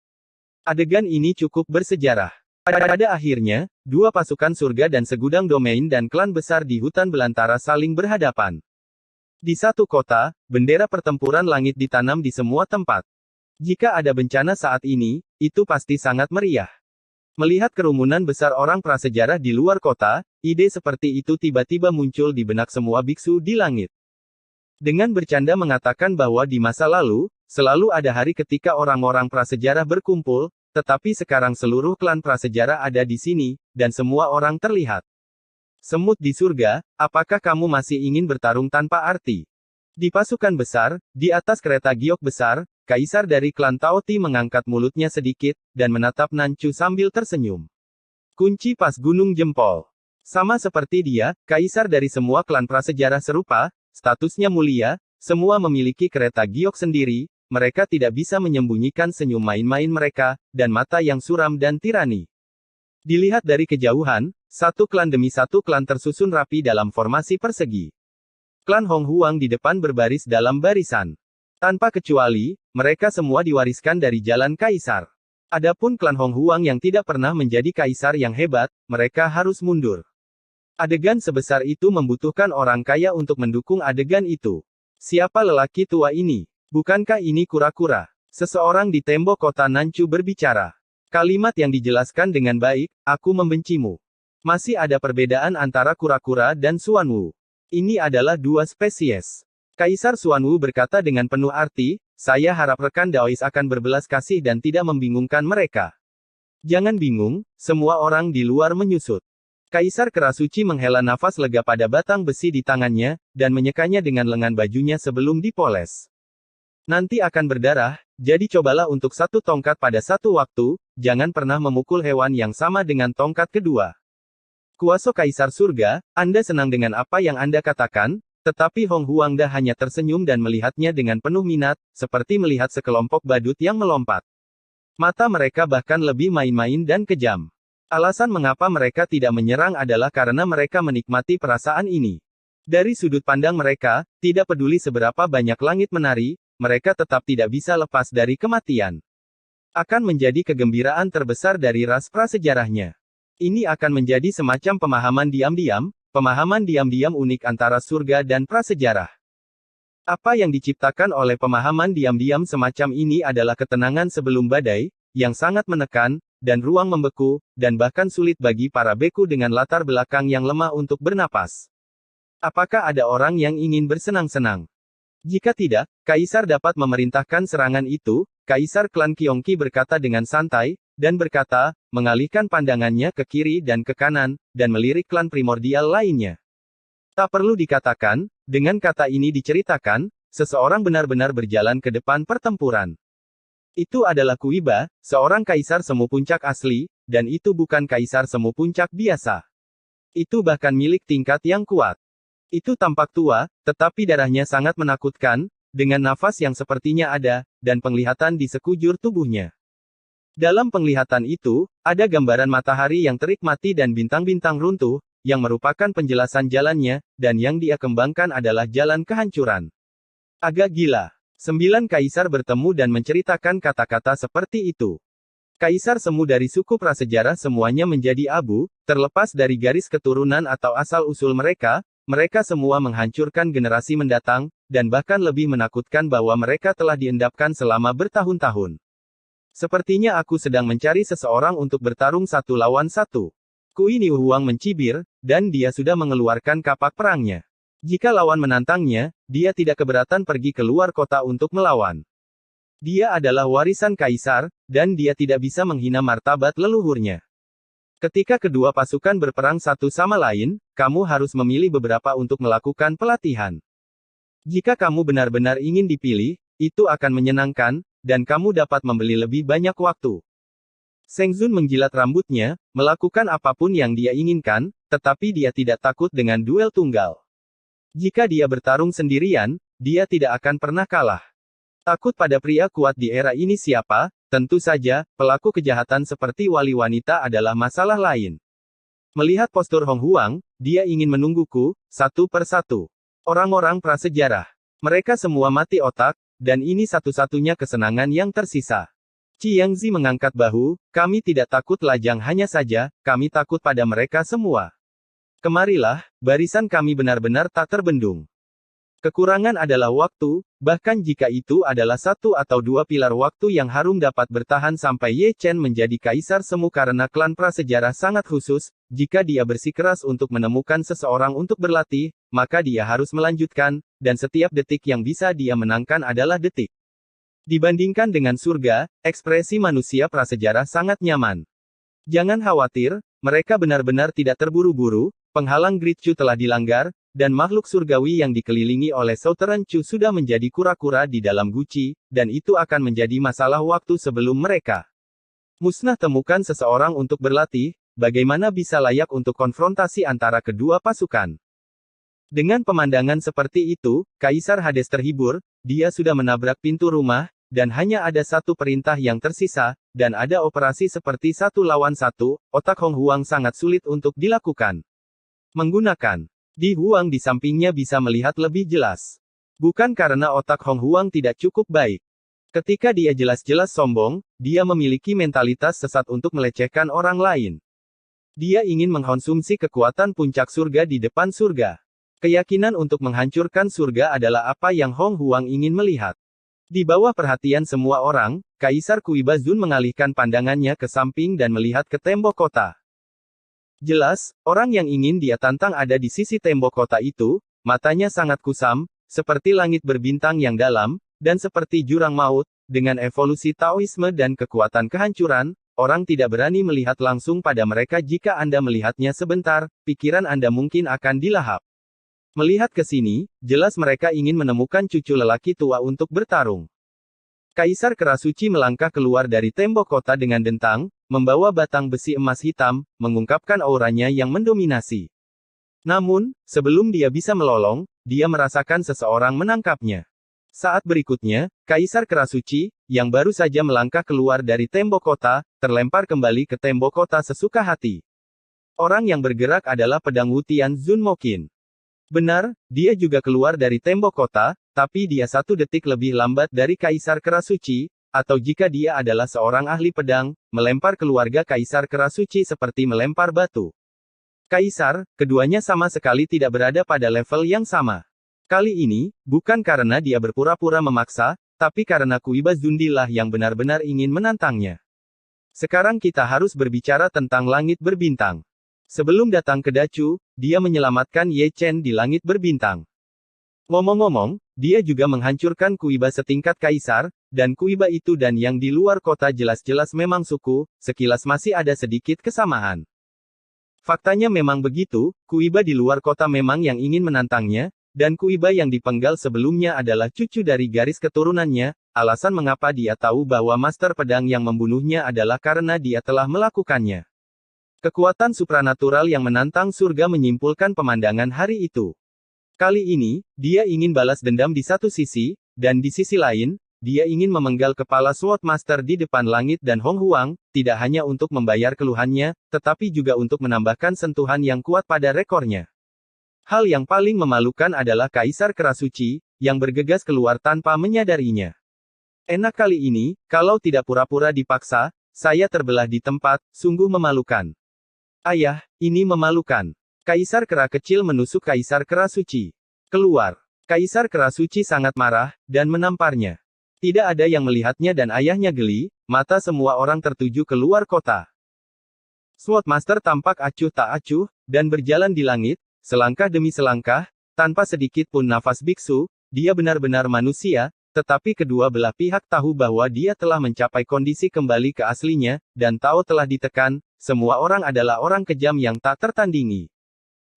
Adegan ini cukup bersejarah. Pada akhirnya, dua pasukan surga dan segudang domain dan klan besar di hutan belantara saling berhadapan. Di satu kota, bendera pertempuran langit ditanam di semua tempat. Jika ada bencana saat ini, itu pasti sangat meriah. Melihat kerumunan besar orang prasejarah di luar kota, ide seperti itu tiba-tiba muncul di benak semua biksu di langit. Dengan bercanda mengatakan bahwa di masa lalu, selalu ada hari ketika orang-orang prasejarah berkumpul, tetapi sekarang seluruh klan prasejarah ada di sini, dan semua orang terlihat. Semut di surga, apakah kamu masih ingin bertarung tanpa arti? Di pasukan besar, di atas kereta giok besar, kaisar dari klan Tao Ti mengangkat mulutnya sedikit, dan menatap Nanchu sambil tersenyum. Kunci pas gunung jempol. Sama seperti dia, kaisar dari semua klan prasejarah serupa, statusnya mulia, semua memiliki kereta giok sendiri, mereka tidak bisa menyembunyikan senyum main-main mereka, dan mata yang suram dan tirani. Dilihat dari kejauhan, satu klan demi satu klan tersusun rapi dalam formasi persegi. Klan Hong Huang di depan berbaris dalam barisan. Tanpa kecuali, mereka semua diwariskan dari jalan kaisar. Adapun klan Hong Huang yang tidak pernah menjadi kaisar yang hebat, mereka harus mundur. Adegan sebesar itu membutuhkan orang kaya untuk mendukung adegan itu. Siapa lelaki tua ini? Bukankah ini kura-kura? Seseorang di tembok kota Nanchu berbicara. Kalimat yang dijelaskan dengan baik, aku membencimu. Masih ada perbedaan antara kura-kura dan Xuanwu. Ini adalah dua spesies. Kaisar Xuanwu berkata dengan penuh arti, saya harap rekan Daois akan berbelas kasih dan tidak membingungkan mereka. Jangan bingung, semua orang di luar menyusut. Kaisar Kerasuci menghela nafas lega pada batang besi di tangannya, dan menyekanya dengan lengan bajunya sebelum dipoles. Nanti akan berdarah, jadi cobalah untuk satu tongkat pada satu waktu, jangan pernah memukul hewan yang sama dengan tongkat kedua. Kuasa Kaisar Surga, Anda senang dengan apa yang Anda katakan, tetapi Hong Huangda hanya tersenyum dan melihatnya dengan penuh minat, seperti melihat sekelompok badut yang melompat. Mata mereka bahkan lebih main-main dan kejam. Alasan mengapa mereka tidak menyerang adalah karena mereka menikmati perasaan ini. Dari sudut pandang mereka, tidak peduli seberapa banyak langit menari, mereka tetap tidak bisa lepas dari kematian. Akan menjadi kegembiraan terbesar dari ras prasejarahnya. Ini akan menjadi semacam pemahaman diam-diam unik antara surga dan prasejarah. Apa yang diciptakan oleh pemahaman diam-diam semacam ini adalah ketenangan sebelum badai, yang sangat menekan, dan ruang membeku, dan bahkan sulit bagi para beku dengan latar belakang yang lemah untuk bernapas. Apakah ada orang yang ingin bersenang-senang? Jika tidak, Kaisar dapat memerintahkan serangan itu. Kaisar klan Gyeonggi berkata dengan santai, dan berkata, mengalihkan pandangannya ke kiri dan ke kanan, dan melirik klan primordial lainnya. Tak perlu dikatakan, dengan kata ini diceritakan, seseorang benar-benar berjalan ke depan pertempuran. Itu adalah Kuiba, seorang kaisar semu puncak asli, dan itu bukan kaisar semu puncak biasa. Itu bahkan milik tingkat yang kuat. Itu tampak tua, tetapi darahnya sangat menakutkan, dengan nafas yang sepertinya ada, dan penglihatan di sekujur tubuhnya. Dalam penglihatan itu, ada gambaran matahari yang terik mati dan bintang-bintang runtuh, yang merupakan penjelasan jalannya, dan yang dia kembangkan adalah jalan kehancuran. Agak gila. 9 kaisar bertemu dan menceritakan kata-kata seperti itu. Kaisar semu dari suku prasejarah semuanya menjadi abu, terlepas dari garis keturunan atau asal-usul mereka. Mereka semua menghancurkan generasi mendatang, dan bahkan lebih menakutkan bahwa mereka telah diendapkan selama bertahun-tahun. Sepertinya aku sedang mencari seseorang untuk bertarung satu lawan satu. Kui Niu Huang mencibir, dan dia sudah mengeluarkan kapak perangnya. Jika lawan menantangnya, dia tidak keberatan pergi keluar kota untuk melawan. Dia adalah warisan kaisar, dan dia tidak bisa menghina martabat leluhurnya. Ketika kedua pasukan berperang satu sama lain, kamu harus memilih beberapa untuk melakukan pelatihan. Jika kamu benar-benar ingin dipilih, itu akan menyenangkan, dan kamu dapat membeli lebih banyak waktu. Seng Zun menjilat rambutnya, melakukan apapun yang dia inginkan, tetapi dia tidak takut dengan duel tunggal. Jika dia bertarung sendirian, dia tidak akan pernah kalah. Takut pada pria kuat di era ini siapa? Tentu saja, pelaku kejahatan seperti wali wanita adalah masalah lain. Melihat postur Hong Huang, dia ingin menungguku, satu per satu. Orang-orang prasejarah. Mereka semua mati otak, dan ini satu-satunya kesenangan yang tersisa. Chiang Zi mengangkat bahu, kami tidak takut lajang hanya saja, kami takut pada mereka semua. Kemarilah, barisan kami benar-benar tak terbendung. Kekurangan adalah waktu, bahkan jika itu adalah satu atau dua pilar waktu yang harum dapat bertahan sampai Ye Chen menjadi kaisar semu karena klan prasejarah sangat khusus, jika dia bersikeras untuk menemukan seseorang untuk berlatih, maka dia harus melanjutkan, dan setiap detik yang bisa dia menangkan adalah detik. Dibandingkan dengan surga, ekspresi manusia prasejarah sangat nyaman. Jangan khawatir, mereka benar-benar tidak terburu-buru, penghalang Great Chu telah dilanggar, dan makhluk surgawi yang dikelilingi oleh Southern Chu sudah menjadi kura-kura di dalam guci, dan itu akan menjadi masalah waktu sebelum mereka musnah. Temukan seseorang untuk berlatih, bagaimana bisa layak untuk konfrontasi antara kedua pasukan. Dengan pemandangan seperti itu, Kaisar Hades terhibur, dia sudah menabrak pintu rumah, dan hanya ada satu perintah yang tersisa, dan ada operasi seperti satu lawan satu, otak Hong Huang sangat sulit untuk dilakukan. Menggunakan Di Huang di sampingnya bisa melihat lebih jelas. Bukan karena otak Hong Huang tidak cukup baik. Ketika dia jelas-jelas sombong, dia memiliki mentalitas sesat untuk melecehkan orang lain. Dia ingin mengkonsumsi kekuatan puncak surga di depan surga. Keyakinan untuk menghancurkan surga adalah apa yang Hong Huang ingin melihat. Di bawah perhatian semua orang, Kaisar Kuiba Zun mengalihkan pandangannya ke samping dan melihat ke tembok kota. Jelas, orang yang ingin dia tantang ada di sisi tembok kota itu, matanya sangat kusam, seperti langit berbintang yang dalam, dan seperti jurang maut, dengan evolusi Taoisme dan kekuatan kehancuran, orang tidak berani melihat langsung pada mereka. Jika Anda melihatnya sebentar, pikiran Anda mungkin akan dilahap. Melihat ke sini, jelas mereka ingin menemukan cucu lelaki tua untuk bertarung. Kaisar Kerasuci melangkah keluar dari tembok kota dengan dentang, membawa batang besi emas hitam, mengungkapkan auranya yang mendominasi. Namun, sebelum dia bisa melolong, dia merasakan seseorang menangkapnya. Saat berikutnya, Kaisar Kerasuci, yang baru saja melangkah keluar dari tembok kota, terlempar kembali ke tembok kota sesuka hati. Orang yang bergerak adalah pedang Wutian Zunmokin. Benar, dia juga keluar dari tembok kota, tapi dia 1 detik lebih lambat dari Kaisar Kerasuci, atau jika dia adalah seorang ahli pedang, melempar keluarga Kaisar Kerasuci seperti melempar batu. Kaisar, keduanya sama sekali tidak berada pada level yang sama. Kali ini, bukan karena dia berpura-pura memaksa, tapi karena Kuiba Zundilah yang benar-benar ingin menantangnya. Sekarang kita harus berbicara tentang langit berbintang. Sebelum datang ke Dacu, dia menyelamatkan Ye Chen di langit berbintang. Ngomong-ngomong, dia juga menghancurkan Kuiba setingkat kaisar, dan Kuiba itu dan yang di luar kota jelas-jelas memang suku, sekilas masih ada sedikit kesamaan. Faktanya memang begitu, Kuiba di luar kota memang yang ingin menantangnya, dan Kuiba yang dipenggal sebelumnya adalah cucu dari garis keturunannya, alasan mengapa dia tahu bahwa master pedang yang membunuhnya adalah karena dia telah melakukannya. Kekuatan supranatural yang menantang surga menyimpulkan pemandangan hari itu. Kali ini, dia ingin balas dendam di satu sisi, dan di sisi lain, dia ingin memenggal kepala Sword Master di depan langit dan Hong Huang, tidak hanya untuk membayar keluhannya, tetapi juga untuk menambahkan sentuhan yang kuat pada rekornya. Hal yang paling memalukan adalah Kaisar Kerasuci, yang bergegas keluar tanpa menyadarinya. Enak kali ini, kalau tidak pura-pura dipaksa, saya terbelah di tempat, sungguh memalukan. Ayah, ini memalukan. Kaisar Kera kecil menusuk Kaisar Kerasuci. Keluar. Kaisar Kerasuci sangat marah, dan menamparnya. Tidak ada yang melihatnya dan ayahnya geli, mata semua orang tertuju keluar kota. Sword Master tampak acuh tak acuh, dan berjalan di langit, selangkah demi selangkah, tanpa sedikit pun nafas biksu, dia benar-benar manusia, tetapi kedua belah pihak tahu bahwa dia telah mencapai kondisi kembali ke aslinya, dan Tao telah ditekan, semua orang adalah orang kejam yang tak tertandingi.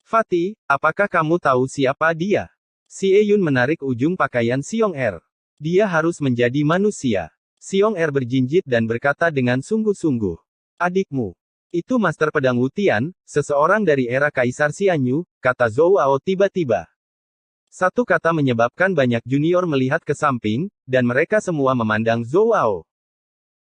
Fatih, apakah kamu tahu siapa dia? Xie Yun menarik ujung pakaian Xiong Er. Dia harus menjadi manusia. Xiong Er berjinjit dan berkata dengan sungguh-sungguh. Adikmu. Itu Master Pedang Wutian, seseorang dari era Kaisar Xianyu, kata Zhou Ao tiba-tiba. Satu kata menyebabkan banyak junior melihat ke samping, dan mereka semua memandang Zhou Ao.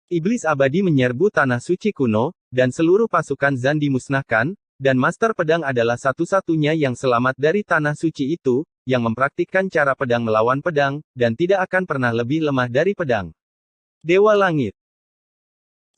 Iblis abadi menyerbu tanah suci kuno, dan seluruh pasukan Zan dimusnahkan, dan Master Pedang adalah satu-satunya yang selamat dari tanah suci itu, yang mempraktikkan cara pedang melawan pedang, dan tidak akan pernah lebih lemah dari pedang. Dewa Langit.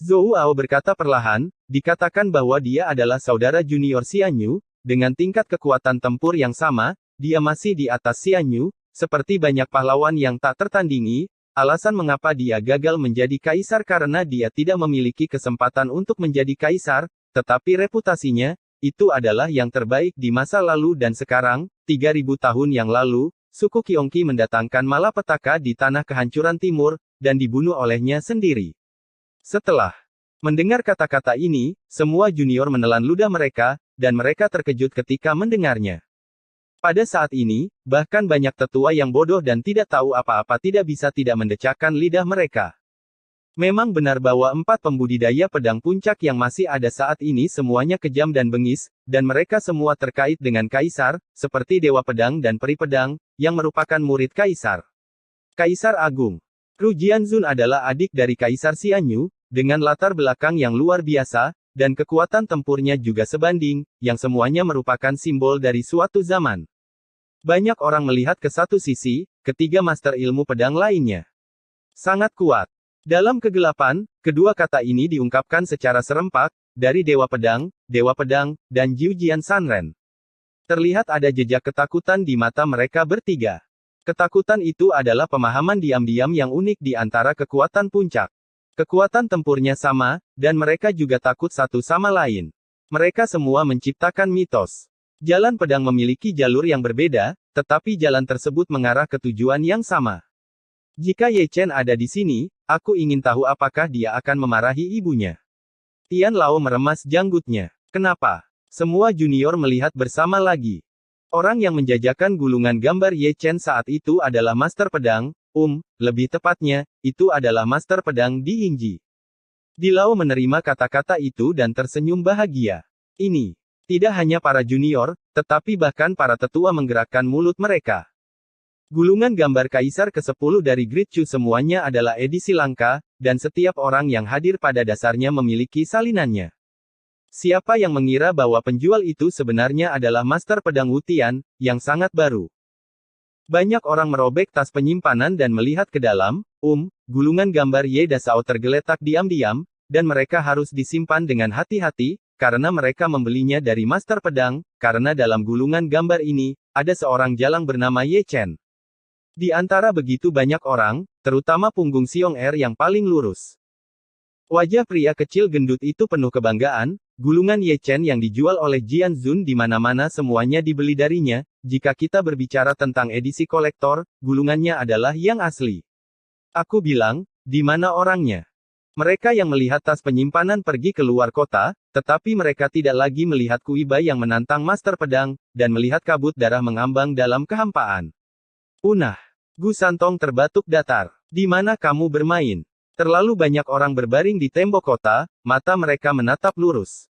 Zhou Ao berkata perlahan, dikatakan bahwa dia adalah saudara junior Xianyu, dengan tingkat kekuatan tempur yang sama, dia masih di atas Xianyu, seperti banyak pahlawan yang tak tertandingi, alasan mengapa dia gagal menjadi kaisar karena dia tidak memiliki kesempatan untuk menjadi kaisar, tetapi reputasinya, itu adalah yang terbaik di masa lalu dan sekarang, 3000 tahun yang lalu, suku Qiongqi mendatangkan malapetaka di tanah kehancuran timur, dan dibunuh olehnya sendiri. Setelah mendengar kata-kata ini, semua junior menelan ludah mereka, dan mereka terkejut ketika mendengarnya. Pada saat ini, bahkan banyak tetua yang bodoh dan tidak tahu apa-apa tidak bisa tidak mendecakkan lidah mereka. Memang benar bahwa 4 pembudidaya pedang puncak yang masih ada saat ini semuanya kejam dan bengis, dan mereka semua terkait dengan Kaisar, seperti Dewa Pedang dan Peri Pedang, yang merupakan murid Kaisar. Kaisar Agung. Ru Jianzun adalah adik dari Kaisar Xianyu, dengan latar belakang yang luar biasa, dan kekuatan tempurnya juga sebanding, yang semuanya merupakan simbol dari suatu zaman. Banyak orang melihat ke satu sisi, ketiga master ilmu pedang lainnya. Sangat kuat. Dalam kegelapan, kedua kata ini diungkapkan secara serempak, dari Dewa Pedang, dan Jiu Jian Sanren. Terlihat ada jejak ketakutan di mata mereka bertiga. Ketakutan itu adalah pemahaman diam-diam yang unik di antara kekuatan puncak. Kekuatan tempurnya sama, dan mereka juga takut satu sama lain. Mereka semua menciptakan mitos. Jalan pedang memiliki jalur yang berbeda, tetapi jalan tersebut mengarah ke tujuan yang sama. Jika Ye Chen ada di sini, aku ingin tahu apakah dia akan memarahi ibunya. Tian Lao meremas janggutnya. Kenapa? Semua junior melihat bersama lagi. Orang yang menjajakan gulungan gambar Ye Chen saat itu adalah Master Pedang, lebih tepatnya, itu adalah Master Pedang Di Yingji. Di Lao menerima kata-kata itu dan tersenyum bahagia. Ini, tidak hanya para junior, tetapi bahkan para tetua menggerakkan mulut mereka. Gulungan gambar Kaisar ke-10 dari Great Chu semuanya adalah edisi langka, dan setiap orang yang hadir pada dasarnya memiliki salinannya. Siapa yang mengira bahwa penjual itu sebenarnya adalah Master Pedang Wutian, yang sangat baru? Banyak orang merobek tas penyimpanan dan melihat ke dalam, gulungan gambar Ye Dasao tergeletak diam-diam, dan mereka harus disimpan dengan hati-hati, karena mereka membelinya dari Master Pedang, karena dalam gulungan gambar ini, ada seorang jalang bernama Ye Chen. Di antara begitu banyak orang, terutama punggung Xiong Er yang paling lurus. Wajah pria kecil gendut itu penuh kebanggaan, gulungan Ye Chen yang dijual oleh Jian Zun di mana-mana semuanya dibeli darinya, jika kita berbicara tentang edisi kolektor, gulungannya adalah yang asli. Aku bilang, di mana orangnya? Mereka yang melihat tas penyimpanan pergi ke luar kota, tetapi mereka tidak lagi melihat Kuiba yang menantang Master Pedang, dan melihat kabut darah mengambang dalam kehampaan. Punah. Gu Santong terbatuk datar. Di mana kamu bermain? Terlalu banyak orang berbaring di tembok kota, mata mereka menatap lurus.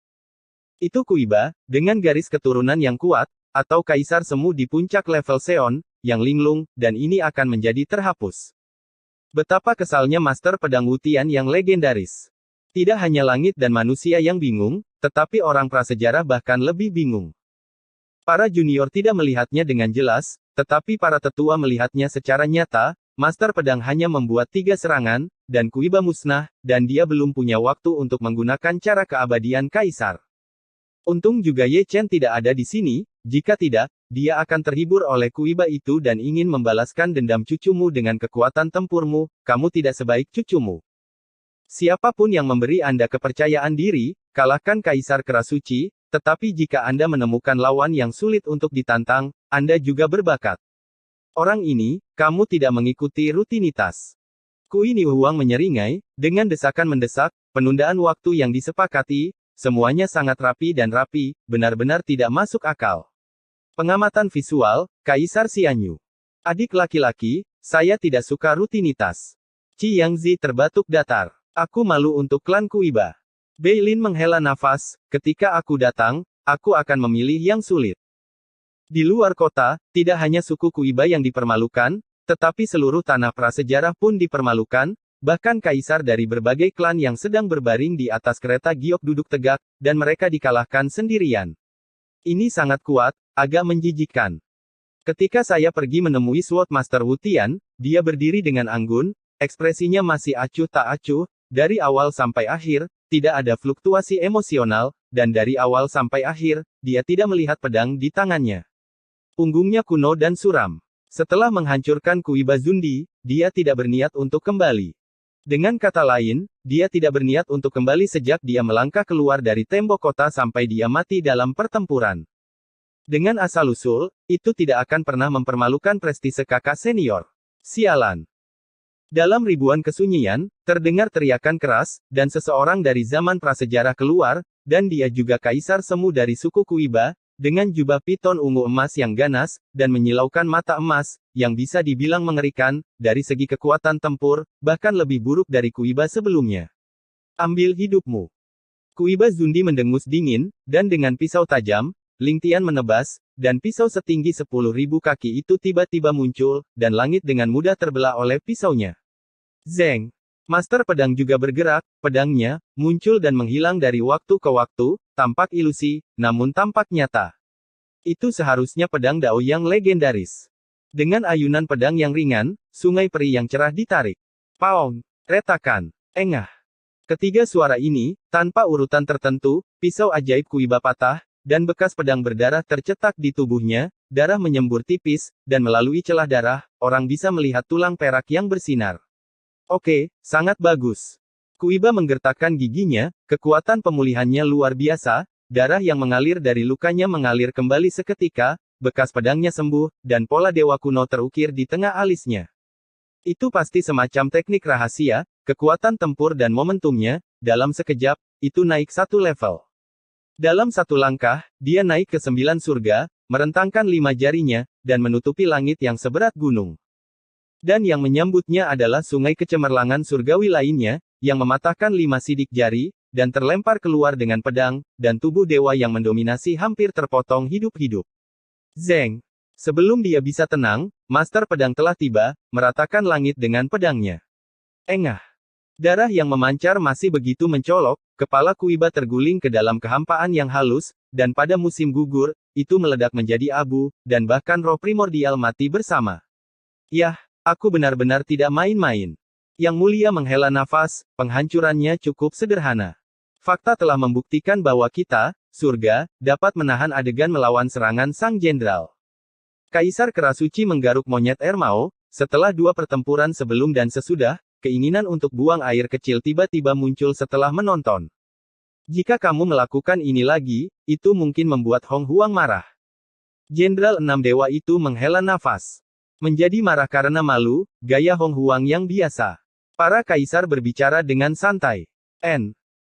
Itu Kuiba, dengan garis keturunan yang kuat, atau kaisar semu di puncak level Seon, yang linglung, dan ini akan menjadi terhapus. Betapa kesalnya Master Pedang Wutian yang legendaris. Tidak hanya langit dan manusia yang bingung, tetapi orang prasejarah bahkan lebih bingung. Para junior tidak melihatnya dengan jelas, tetapi para tetua melihatnya secara nyata. Master Pedang hanya membuat 3 serangan, dan Kuiba musnah, dan dia belum punya waktu untuk menggunakan cara keabadian Kaisar. Untung juga Ye Chen tidak ada di sini, jika tidak, dia akan terhibur oleh Kuiba itu dan ingin membalaskan dendam cucumu dengan kekuatan tempurmu, kamu tidak sebaik cucumu. Siapapun yang memberi Anda kepercayaan diri, kalahkan Kaisar Kerasuci, tetapi jika Anda menemukan lawan yang sulit untuk ditantang, Anda juga berbakat. Orang ini, kamu tidak mengikuti rutinitas. Kui Niuhuang menyeringai, dengan desakan mendesak, penundaan waktu yang disepakati, semuanya sangat rapi dan rapi, benar-benar tidak masuk akal. Pengamatan visual, Kaisar Xianyu. Adik laki-laki, saya tidak suka rutinitas. Qi Yangzi terbatuk datar. Aku malu untuk klan Kuiba. Beilin menghela nafas, ketika aku datang, aku akan memilih yang sulit. Di luar kota, tidak hanya suku Kuiba yang dipermalukan, tetapi seluruh tanah prasejarah pun dipermalukan, bahkan kaisar dari berbagai klan yang sedang berbaring di atas kereta giok duduk tegak, dan mereka dikalahkan sendirian. Ini sangat kuat, agak menjijikkan. Ketika saya pergi menemui Sword Master Wutian, dia berdiri dengan anggun, ekspresinya masih acuh tak acuh, dari awal sampai akhir, tidak ada fluktuasi emosional, dan dari awal sampai akhir, dia tidak melihat pedang di tangannya. Punggungnya kuno dan suram. Setelah menghancurkan Kuiba Zundi, dia tidak berniat untuk kembali. Dengan kata lain, dia tidak berniat untuk kembali sejak dia melangkah keluar dari tembok kota sampai dia mati dalam pertempuran. Dengan asal-usul, itu tidak akan pernah mempermalukan prestise kakak senior. Sialan. Dalam ribuan kesunyian, terdengar teriakan keras, dan seseorang dari zaman prasejarah keluar, dan dia juga kaisar semu dari suku Kuiba, dengan jubah piton ungu emas yang ganas, dan menyilaukan mata emas, yang bisa dibilang mengerikan, dari segi kekuatan tempur, bahkan lebih buruk dari Kuiba sebelumnya. Ambil hidupmu. Kuiba Zundi mendengus dingin, dan dengan pisau tajam, Ling Tian menebas, dan pisau setinggi 10.000 kaki itu tiba-tiba muncul, dan langit dengan mudah terbelah oleh pisaunya. Zeng. Master Pedang juga bergerak, pedangnya, muncul dan menghilang dari waktu ke waktu, tampak ilusi, namun tampak nyata. Itu seharusnya pedang Dao yang legendaris. Dengan ayunan pedang yang ringan, sungai peri yang cerah ditarik. Paong, retakan, engah. Ketiga suara ini, tanpa urutan tertentu, pisau ajaib Kuiba patah, dan bekas pedang berdarah tercetak di tubuhnya, darah menyembur tipis, dan melalui celah darah, orang bisa melihat tulang perak yang bersinar. Oke, sangat bagus. Kuiba menggertakkan giginya, kekuatan pemulihannya luar biasa, darah yang mengalir dari lukanya mengalir kembali seketika, bekas pedangnya sembuh, dan pola dewa kuno terukir di tengah alisnya. Itu pasti semacam teknik rahasia, kekuatan tempur dan momentumnya, dalam sekejap, itu naik 1 level. Dalam 1 langkah, dia naik ke 9 surga, merentangkan 5 jarinya, dan menutupi langit yang seberat gunung. Dan yang menyambutnya adalah sungai kecemerlangan surgawi lainnya, yang mematahkan 5 sidik jari, dan terlempar keluar dengan pedang, dan tubuh dewa yang mendominasi hampir terpotong hidup-hidup. Zeng. Sebelum dia bisa tenang, Master Pedang telah tiba, meratakan langit dengan pedangnya. Engah. Darah yang memancar masih begitu mencolok, kepala Kuiba terguling ke dalam kehampaan yang halus, dan pada musim gugur, itu meledak menjadi abu, dan bahkan roh primordial mati bersama. Yah, aku benar-benar tidak main-main. Yang Mulia menghela nafas, penghancurannya cukup sederhana. Fakta telah membuktikan bahwa kita, surga, dapat menahan adegan melawan serangan Sang Jenderal. Kaisar Kerasuci menggaruk monyet Ermao, setelah 2 pertempuran sebelum dan sesudah, keinginan untuk buang air kecil tiba-tiba muncul setelah menonton. Jika kamu melakukan ini lagi, itu mungkin membuat Hong Huang marah. Jenderal 6 Dewa itu menghela nafas. Menjadi marah karena malu, gaya Hong Huang yang biasa. Para kaisar berbicara dengan santai.